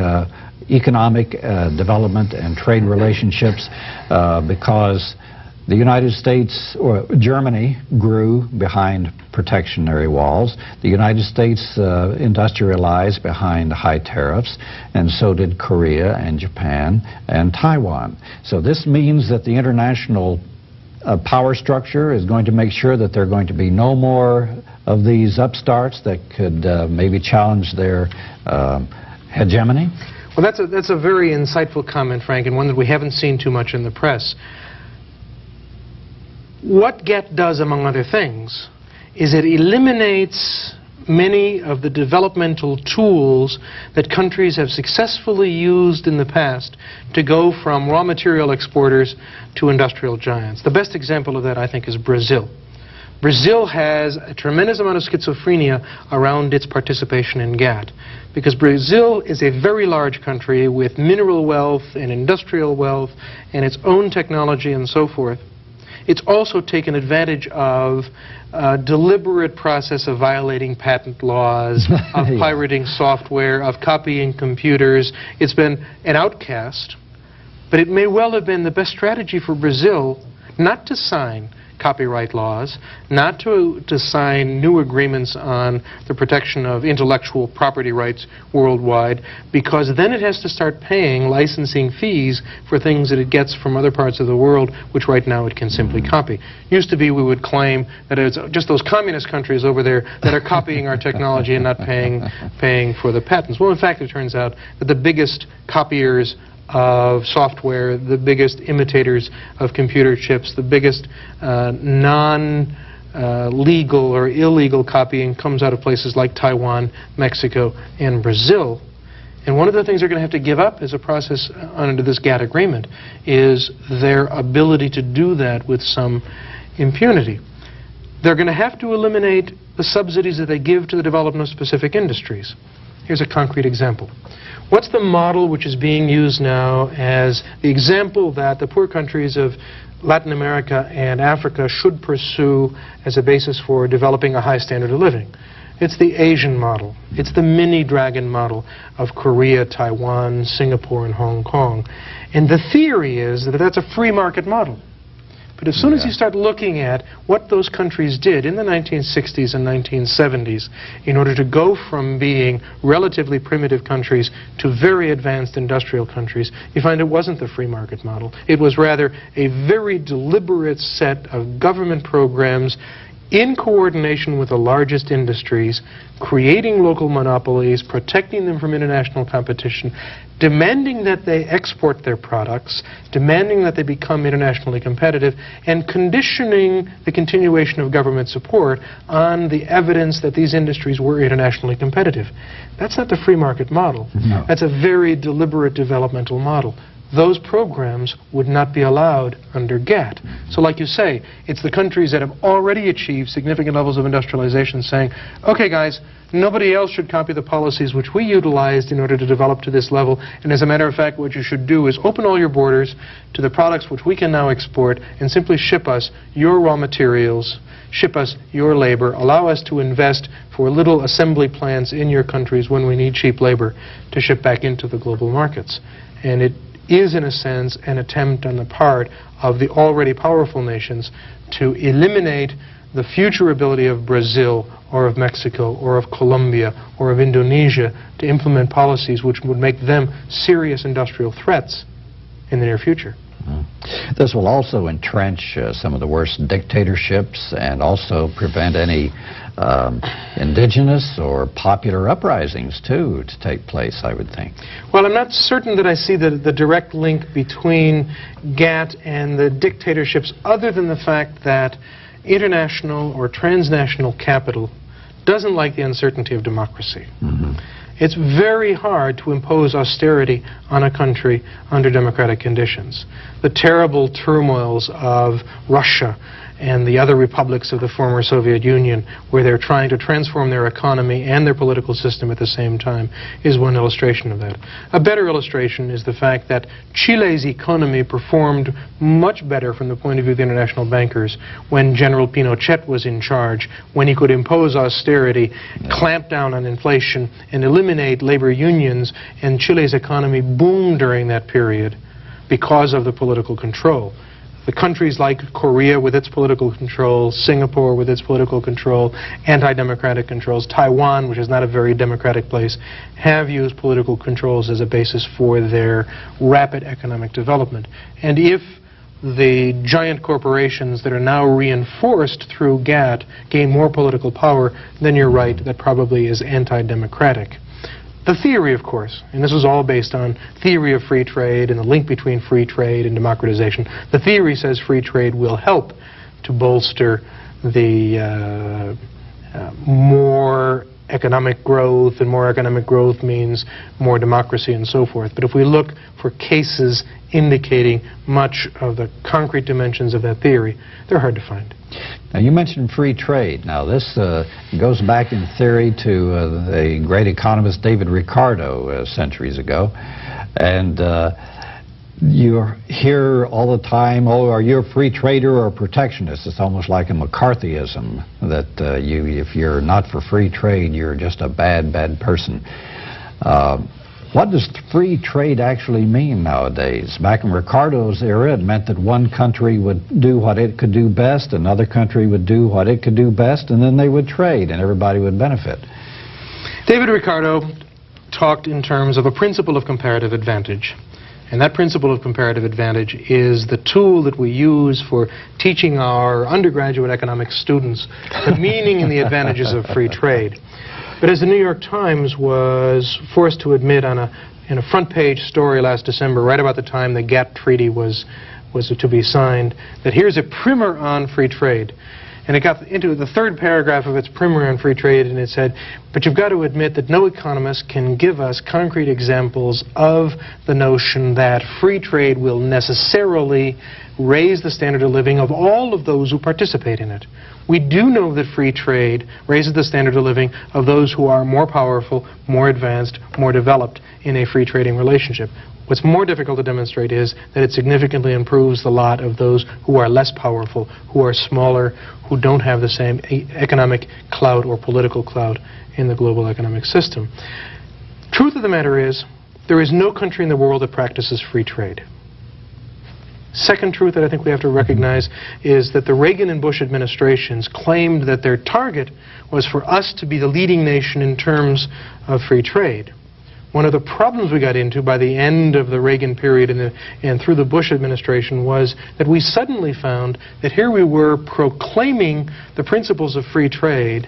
economic development and trade relationships, because the United States, or Germany, grew behind protectionary walls. The United States industrialized behind high tariffs, and so did Korea and Japan and Taiwan. So this means that the international power structure is going to make sure that there are going to be no more of these upstarts that could maybe challenge their hegemony. Well, that's a very insightful comment, Frank, and one that we haven't seen too much in the press. What GATT does, among other things, is it eliminates many of the developmental tools that countries have successfully used in the past to go from raw material exporters to industrial giants. The best example of that, I think, is Brazil. Brazil has a tremendous amount of schizophrenia around its participation in GATT, because Brazil is a very large country with mineral wealth and industrial wealth and its own technology and so forth. It's also taken advantage of a deliberate process of violating patent laws, of pirating software, of copying computers. It's been an outcast, but it may well have been the best strategy for Brazil not to sign copyright laws, not to sign new agreements on the protection of intellectual property rights worldwide, because then it has to start paying licensing fees for things that it gets from other parts of the world, which right now it can simply copy. Used to be we would claim that it's just those communist countries over there that are copying our technology and not paying for the patents. Well, in fact, it turns out that the biggest copiers of software, the biggest imitators of computer chips, the biggest non-legal or illegal copying comes out of places like Taiwan, Mexico, and Brazil. And one of the things they're going to have to give up as a process under this GATT agreement is their ability to do that with some impunity. They're going to have to eliminate the subsidies that they give to the development of specific industries. Here's a concrete example. What's the model which is being used now as the example that the poor countries of Latin America and Africa should pursue as a basis for developing a high standard of living? It's the Asian model. It's the mini-dragon model of Korea, Taiwan, Singapore, and Hong Kong. And the theory is that that's a free market model. But as soon as you start looking at what those countries did in the 1960s and 1970s in order to go from being relatively primitive countries to very advanced industrial countries, you find it wasn't the free market model. It was rather a very deliberate set of government programs in coordination with the largest industries, creating local monopolies, protecting them from international competition, demanding that they export their products, demanding that they become internationally competitive, and conditioning the continuation of government support on the evidence that these industries were internationally competitive. That's not the free market model. No. That's a very deliberate developmental model. Those programs would not be allowed under GATT. So like you say, it's the countries that have already achieved significant levels of industrialization saying, okay guys, nobody else should copy the policies which we utilized in order to develop to this level, and as a matter of fact, what you should do is open all your borders to the products which we can now export and simply ship us your raw materials, ship us your labor, allow us to invest for little assembly plants in your countries when we need cheap labor to ship back into the global markets. And it is, in a sense, an attempt on the part of the already powerful nations to eliminate the future ability of Brazil or of Mexico or of Colombia or of Indonesia to implement policies which would make them serious industrial threats in the near future. This will also entrench some of the worst dictatorships and also prevent any indigenous or popular uprisings, too, to take place, I would think. Well, I'm not certain that I see the direct link between GATT and the dictatorships, other than the fact that international or transnational capital doesn't like the uncertainty of democracy. It's very hard to impose austerity on a country under democratic conditions. The terrible turmoils of Russia and the other republics of the former Soviet Union, where they're trying to transform their economy and their political system at the same time, is one illustration of that. A better illustration is the fact that Chile's economy performed much better from the point of view of the international bankers when General Pinochet was in charge, when he could impose austerity, clamp down on inflation, and eliminate labor unions, and Chile's economy boomed during that period because of the political control. The countries like Korea with its political control, Singapore with its political control, anti-democratic controls, Taiwan, which is not a very democratic place, have used political controls as a basis for their rapid economic development. And if the giant corporations that are now reinforced through GATT gain more political power, then you're right, that probably is anti-democratic. The theory, of course, and this is all based on theory of free trade and the link between free trade and democratization. The theory says free trade will help to bolster the more economic growth, and more economic growth means more democracy and so forth. But if we look for cases indicating much of the concrete dimensions of that theory, they're hard to find. Now, you mentioned free trade. Now, this goes back in theory to the great economist David Ricardo centuries ago. And you hear all the time, oh, are you a free trader or a protectionist? It's almost like a McCarthyism, that if you're not for free trade, you're just a bad person. What does free trade actually mean nowadays? Back in Ricardo's era, it meant that one country would do what it could do best, another country would do what it could do best, and then they would trade, and everybody would benefit. David Ricardo talked in terms of a principle of comparative advantage. And that principle of comparative advantage is the tool that we use for teaching our undergraduate economics students the meaning and the advantages of free trade. But as the New York Times was forced to admit in a front-page story last December, right about the time the GATT treaty was to be signed, that here's a primer on free trade. And it got into the third paragraph of its primer on free trade, and it said, but you've got to admit that no economist can give us concrete examples of the notion that free trade will necessarily raise the standard of living of all of those who participate in it. We do know that free trade raises the standard of living of those who are more powerful, more advanced, more developed in a free trading relationship. What's more difficult to demonstrate is that it significantly improves the lot of those who are less powerful, who are smaller, who don't have the same economic clout or political clout in the global economic system. Truth of the matter is, there is no country in the world that practices free trade. Second truth that I think we have to recognize is that the Reagan and Bush administrations claimed that their target was for us to be the leading nation in terms of free trade. One of the problems we got into by the end of the Reagan period and through the Bush administration was that we suddenly found that here we were proclaiming the principles of free trade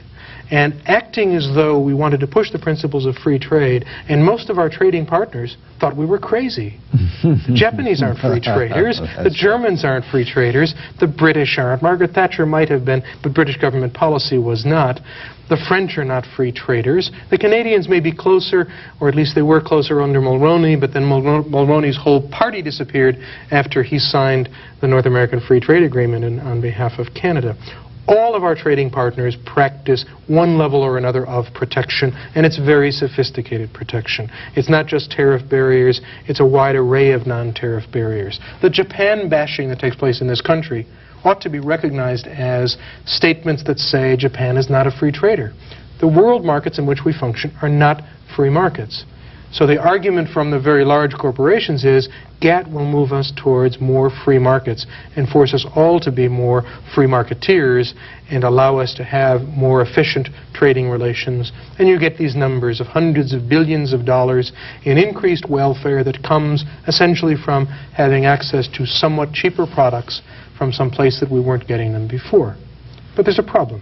and acting as though we wanted to push the principles of free trade, and most of our trading partners thought we were crazy. The Japanese aren't free traders, the Germans aren't free traders, the British aren't. Margaret Thatcher might have been, but British government policy was not. The French are not free traders. The Canadians may be closer, or at least they were closer under Mulroney, but then Mulroney's whole party disappeared after he signed the North American Free Trade Agreement on behalf of Canada. All of our trading partners practice one level or another of protection, and it's very sophisticated protection. It's not just tariff barriers, it's a wide array of non-tariff barriers. The Japan bashing that takes place in this country ought to be recognized as statements that say Japan is not a free trader. The world markets in which we function are not free markets. So the argument from the very large corporations is GATT will move us towards more free markets and force us all to be more free marketeers and allow us to have more efficient trading relations. And you get these numbers of hundreds of billions of dollars in increased welfare that comes essentially from having access to somewhat cheaper products from some place that we weren't getting them before. But there's a problem.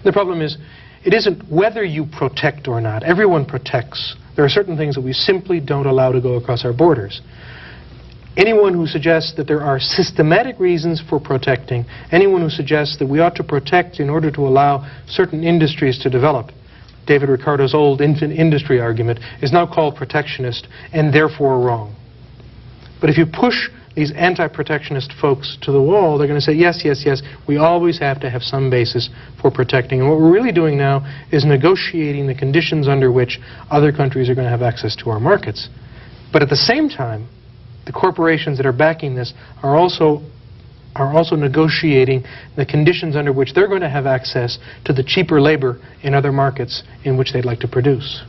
The problem is, it isn't whether you protect or not. Everyone protects. There are certain things that we simply don't allow to go across our borders. Anyone who suggests that there are systematic reasons for protecting, anyone who suggests that we ought to protect in order to allow certain industries to develop, David Ricardo's old infant industry argument, is now called protectionist and therefore wrong. But if you push these anti-protectionist folks to the wall, they're going to say, yes, yes, yes, we always have to have some basis for protecting. And what we're really doing now is negotiating the conditions under which other countries are going to have access to our markets. But at the same time, the corporations that are backing this are also negotiating the conditions under which they're going to have access to the cheaper labor in other markets in which they'd like to produce.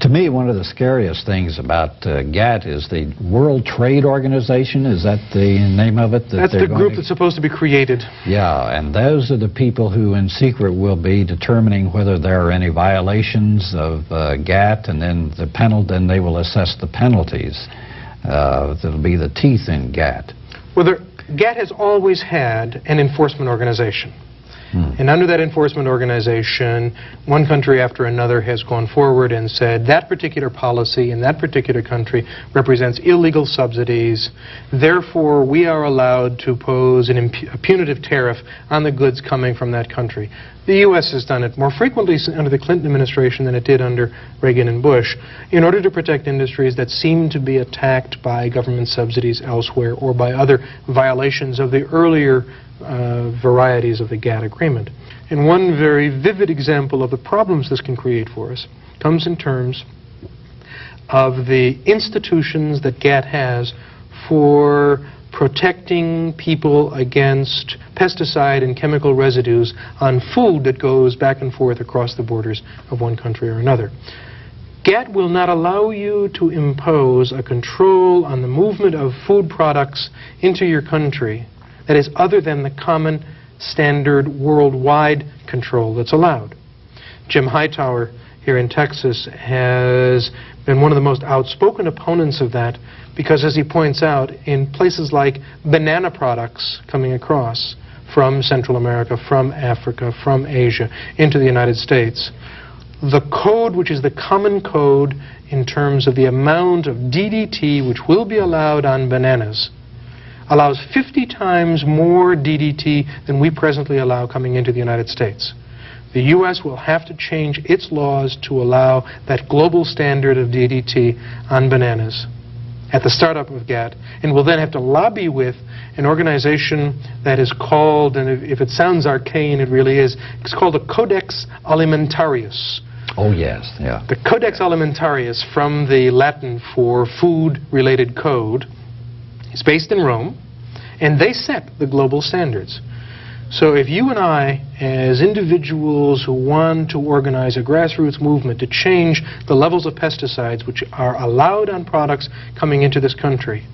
To me, one of the scariest things about GATT is the World Trade Organization. Is that the name of it? That's the group that's supposed to be created. Yeah, and those are the people who in secret will be determining whether there are any violations of GATT, and then they will assess the penalties. That'll be the teeth in GATT. Well, GATT has always had an enforcement organization. And under that enforcement organization, one country after another has gone forward and said that particular policy in that particular country represents illegal subsidies. Therefore, we are allowed to pose a punitive tariff on the goods coming from that country. The U.S. has done it more frequently under the Clinton administration than it did under Reagan and Bush in order to protect industries that seem to be attacked by government subsidies elsewhere or by other violations of the earlier varieties of the GATT agreement. And one very vivid example of the problems this can create for us comes in terms of the institutions that GATT has for protecting people against pesticide and chemical residues on food that goes back and forth across the borders of one country or another. GATT will not allow you to impose a control on the movement of food products into your country that is other than the common standard worldwide control that's allowed. Jim Hightower here in Texas has been one of the most outspoken opponents of that because, as he points out, in places like banana products coming across from Central America, from Africa, from Asia into the United States, the code, which is the common code in terms of the amount of DDT which will be allowed on bananas, allows 50 times more DDT than we presently allow coming into the United States. The U.S. will have to change its laws to allow that global standard of DDT on bananas at the startup of GATT, and will then have to lobby with an organization that is called, and if it sounds arcane, it really is, it's called a Codex Alimentarius. Oh, yes, yeah. The Codex Alimentarius, from the Latin for food-related code, is based in Rome, and they set the global standards. So if you and I, as individuals who want to organize a grassroots movement to change the levels of pesticides which are allowed on products coming into this country,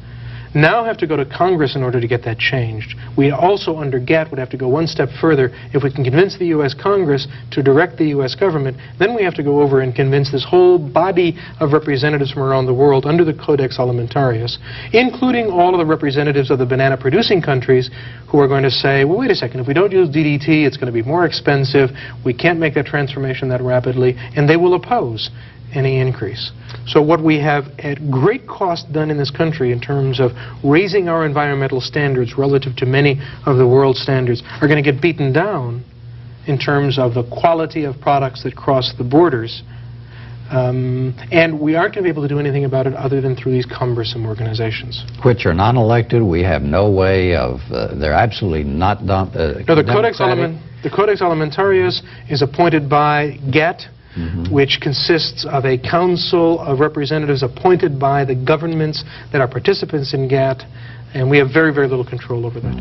now have to go to Congress in order to get that changed. We also, under GATT, would have to go one step further. If we can convince the U.S. Congress to direct the U.S. government, then we have to go over and convince this whole body of representatives from around the world under the Codex Alimentarius, including all of the representatives of the banana-producing countries who are going to say, well, wait a second, if we don't use DDT, it's going to be more expensive, we can't make that transformation that rapidly, and they will oppose any increase. So what we have at great cost done in this country in terms of raising our environmental standards relative to many of the world standards are going to get beaten down in terms of the quality of products that cross the borders. And we aren't going to be able to do anything about it other than through these cumbersome organizations. Which are non-elected. We have no way of, they're absolutely not No, the Codex Alimentarius is appointed by GATT, which consists of a council of representatives appointed by the governments that are participants in GATT, and we have very, very little control over that.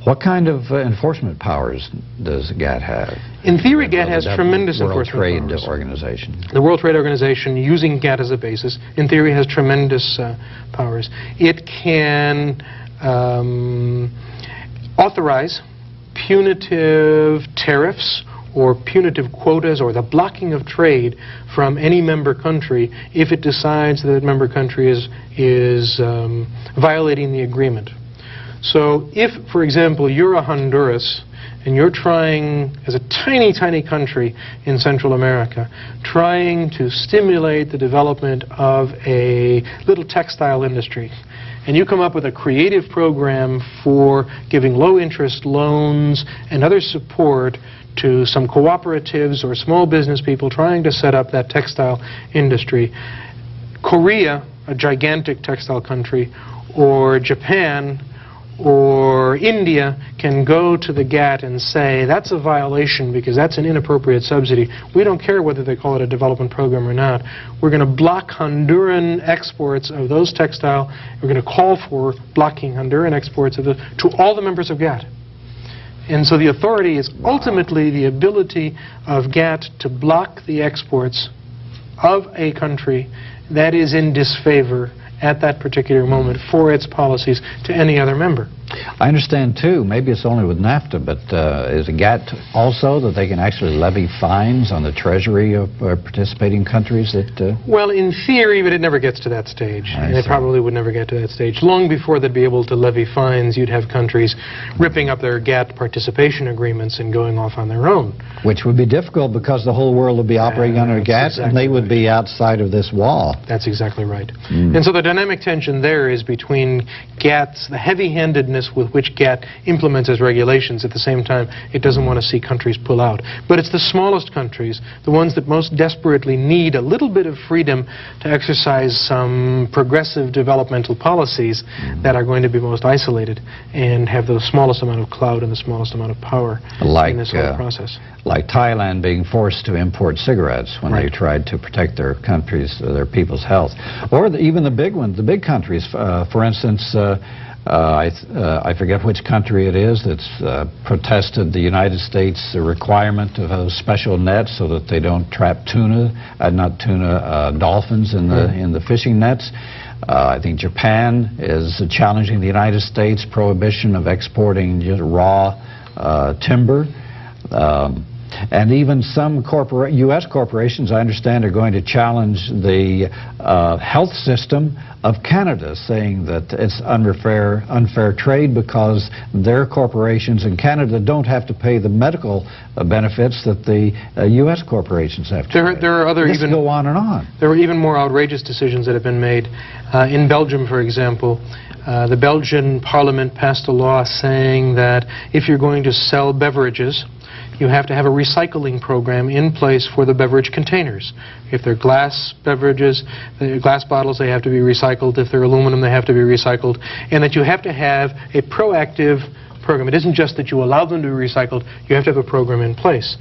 What kind of enforcement powers does GATT have? In theory, GATT has tremendous World enforcement Trade powers. Organization. The World Trade Organization, using GATT as a basis, in theory has tremendous powers. It can authorize punitive tariffs or punitive quotas or the blocking of trade from any member country if it decides that member country is violating the agreement. So if, for example, you're a Honduras and you're trying, as a tiny, tiny country in Central America, trying to stimulate the development of a little textile industry, and you come up with a creative program for giving low-interest loans and other support to some cooperatives or small business people trying to set up that textile industry, Korea, a gigantic textile country, or Japan, or India can go to the GATT and say, that's a violation because that's an inappropriate subsidy. We don't care whether they call it a development program or not. We're going to block Honduran exports of those textile. We're going to call for blocking Honduran exports of to all the members of GATT. And so the authority is ultimately the ability of GATT to block the exports of a country that is in disfavor at that particular moment for its policies to any other member. I understand, too, maybe it's only with NAFTA, but is a GATT also that they can actually levy fines on the treasury of participating countries? That Well, in theory, but it never gets to that stage. And it probably would never get to that stage. Long before they'd be able to levy fines, you'd have countries ripping up their GATT participation agreements and going off on their own. Which would be difficult because the whole world would be operating under GATT, and they would be outside of this wall. That's exactly right. And so the dynamic tension there is between GATT's, the heavy-handedness with which GATT implements its regulations. At the same time, it doesn't want to see countries pull out. But it's the smallest countries, the ones that most desperately need a little bit of freedom to exercise some progressive developmental policies that are going to be most isolated and have the smallest amount of clout and the smallest amount of power in this whole process. Like Thailand being forced to import cigarettes when they tried to protect their countries, their people's health. Or even the big ones, the big countries. For instance, I forget which country it is that's protested the United States requirement of those special nets so that they don't trap dolphins in the fishing nets. I think Japan is challenging the United States prohibition of exporting just raw timber. And even some U.S. corporations, I understand, are going to challenge the health system of Canada, saying that it's unfair trade because their corporations in Canada don't have to pay the medical benefits that the U.S. corporations have to pay. There are other This go on and on. There were even more outrageous decisions that have been made. In Belgium, for example, the Belgian Parliament passed a law saying that if you're going to sell beverages, you have to have a recycling program in place for the beverage containers. If they're glass beverages, glass bottles, they have to be recycled. If they're aluminum, they have to be recycled. And that you have to have a proactive program. It isn't just that you allow them to be recycled, you have to have a program in place.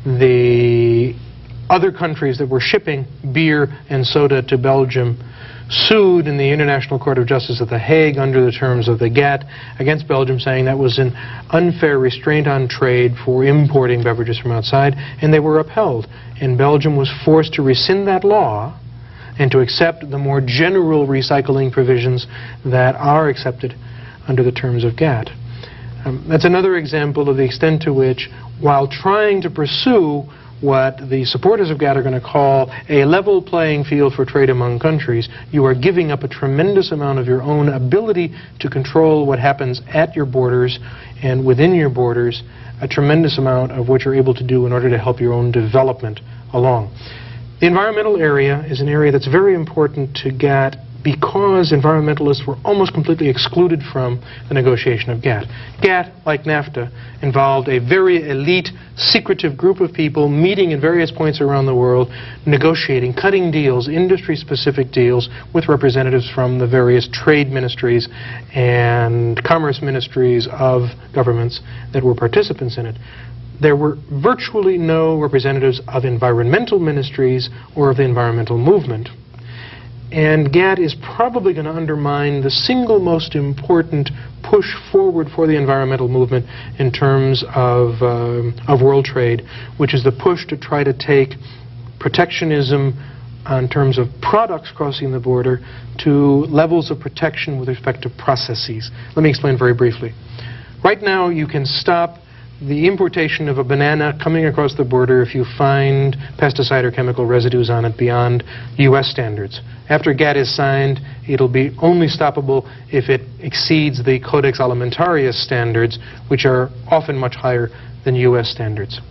The other countries that were shipping beer and soda to Belgium sued in the International Court of Justice at The Hague under the terms of the GATT against Belgium, saying that was an unfair restraint on trade for importing beverages from outside, and they were upheld. And Belgium was forced to rescind that law and to accept the more general recycling provisions that are accepted under the terms of GATT. That's another example of the extent to which, while trying to pursue what the supporters of GATT are going to call a level playing field for trade among countries, you are giving up a tremendous amount of your own ability to control what happens at your borders and within your borders, a tremendous amount of what you're able to do in order to help your own development along. The environmental area is an area that's very important to GATT because environmentalists were almost completely excluded from the negotiation of GATT. GATT, like NAFTA, involved a very elite, secretive group of people meeting at various points around the world, negotiating, cutting deals, industry-specific deals with representatives from the various trade ministries and commerce ministries of governments that were participants in it. There were virtually no representatives of environmental ministries or of the environmental movement. And GATT is probably going to undermine the single most important push forward for the environmental movement in terms of world trade, which is the push to try to take protectionism in terms of products crossing the border to levels of protection with respect to processes. Let me explain very briefly. Right now, you can stop the importation of a banana coming across the border if you find pesticide or chemical residues on it beyond U.S. standards. After GATT is signed, it'll be only stoppable if it exceeds the Codex Alimentarius standards, which are often much higher than U.S. standards.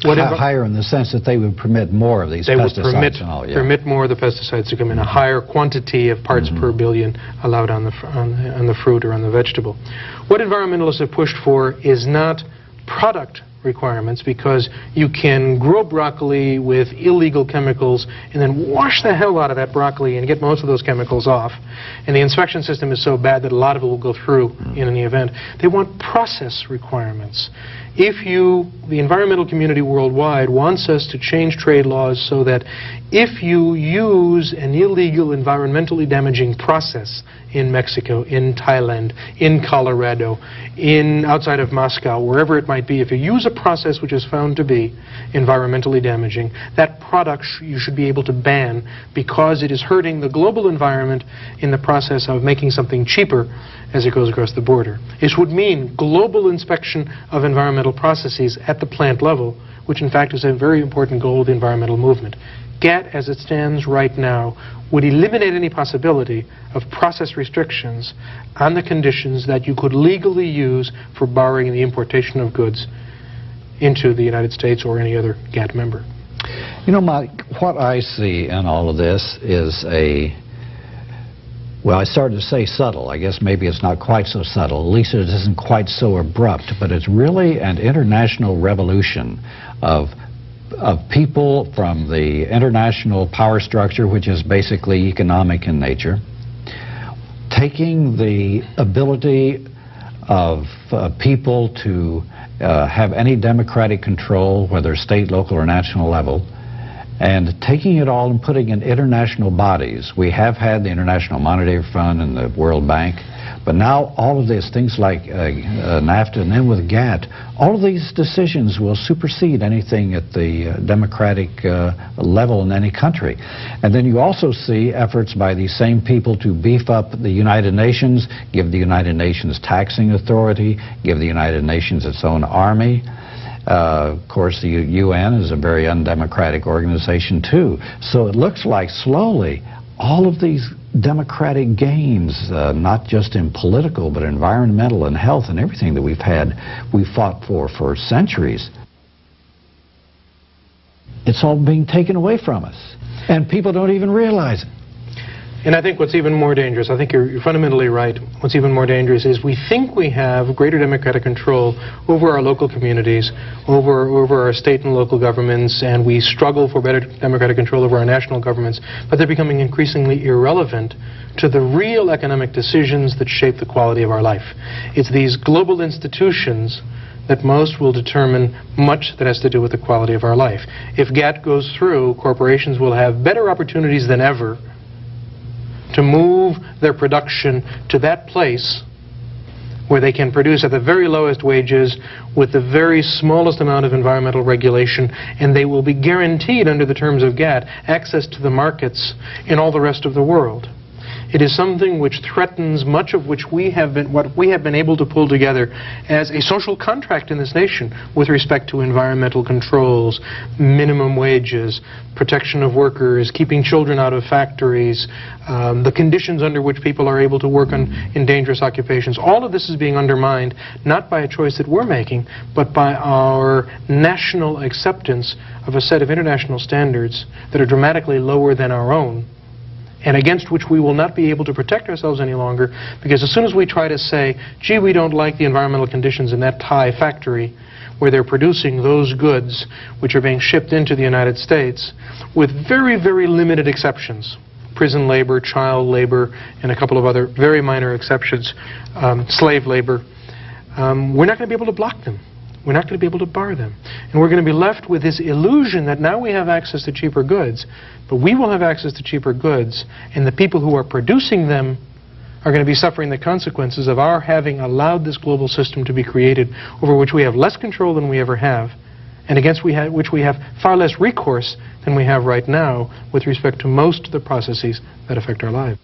Higher in the sense that they would permit more of these pesticides. They would permit more of the pesticides to come in, a higher quantity of parts per billion allowed on the fruit or on the vegetable. What environmentalists have pushed for is not product requirements, because you can grow broccoli with illegal chemicals and then wash the hell out of that broccoli and get most of those chemicals off. And the inspection system is so bad that a lot of it will go through in any event. They want process requirements. If the environmental community worldwide wants us to change trade laws so that if you use an illegal environmentally damaging process in Mexico, in Thailand, in Colorado, outside of Moscow, wherever it might be, if you use a process which is found to be environmentally damaging, that product you should be able to ban because it is hurting the global environment in the process of making something cheaper as it goes across the border. It would mean global inspection of environmental processes at the plant level, which in fact is a very important goal of the environmental movement. GATT, as it stands right now, would eliminate any possibility of process restrictions on the conditions that you could legally use for barring the importation of goods into the United States or any other GATT member. You know, Mike, what I see in all of this is well, I started to say subtle. I guess maybe it's not quite so subtle. At least it isn't quite so abrupt, but it's really an international revolution of people from the international power structure, which is basically economic in nature, taking the ability of people to have any democratic control, whether state, local, or national level, and taking it all and putting in international bodies. We have had the International Monetary Fund and the World Bank, but now all of these things like NAFTA and then with GATT, all of these decisions will supersede anything at the democratic level in any country. And then you also see efforts by these same people to beef up the United Nations, give the United Nations taxing authority, give the United Nations its own army. Of course, the UN is a very undemocratic organization too. So it looks like slowly all of these democratic gains, not just in political but environmental and health and everything that we've fought for centuries, it's all being taken away from us. And people don't even realize it. And I think what's even more dangerous, I think you're fundamentally right, what's even more dangerous is we think we have greater democratic control over our local communities, over our state and local governments, and we struggle for better democratic control over our national governments, but they're becoming increasingly irrelevant to the real economic decisions that shape the quality of our life. It's these global institutions that most will determine much that has to do with the quality of our life. If GATT goes through, corporations will have better opportunities than ever to move their production to that place where they can produce at the very lowest wages with the very smallest amount of environmental regulation, and they will be guaranteed under the terms of GATT access to the markets in all the rest of the world. It is something which threatens much of what we have been able to pull together as a social contract in this nation with respect to environmental controls, minimum wages, protection of workers, keeping children out of factories, the conditions under which people are able to work in dangerous occupations. All of this is being undermined not by a choice that we're making, but by our national acceptance of a set of international standards that are dramatically lower than our own, and against which we will not be able to protect ourselves any longer, because as soon as we try to say, gee, we don't like the environmental conditions in that Thai factory where they're producing those goods which are being shipped into the United States, with very, very limited exceptions, prison labor, child labor, and a couple of other very minor exceptions, slave labor, we're not going to be able to block them. We're not going to be able to bar them. And we're going to be left with this illusion that now we have access to cheaper goods, but we will have access to cheaper goods, and the people who are producing them are going to be suffering the consequences of our having allowed this global system to be created over which we have less control than we ever have, and against which we have far less recourse than we have right now with respect to most of the processes that affect our lives.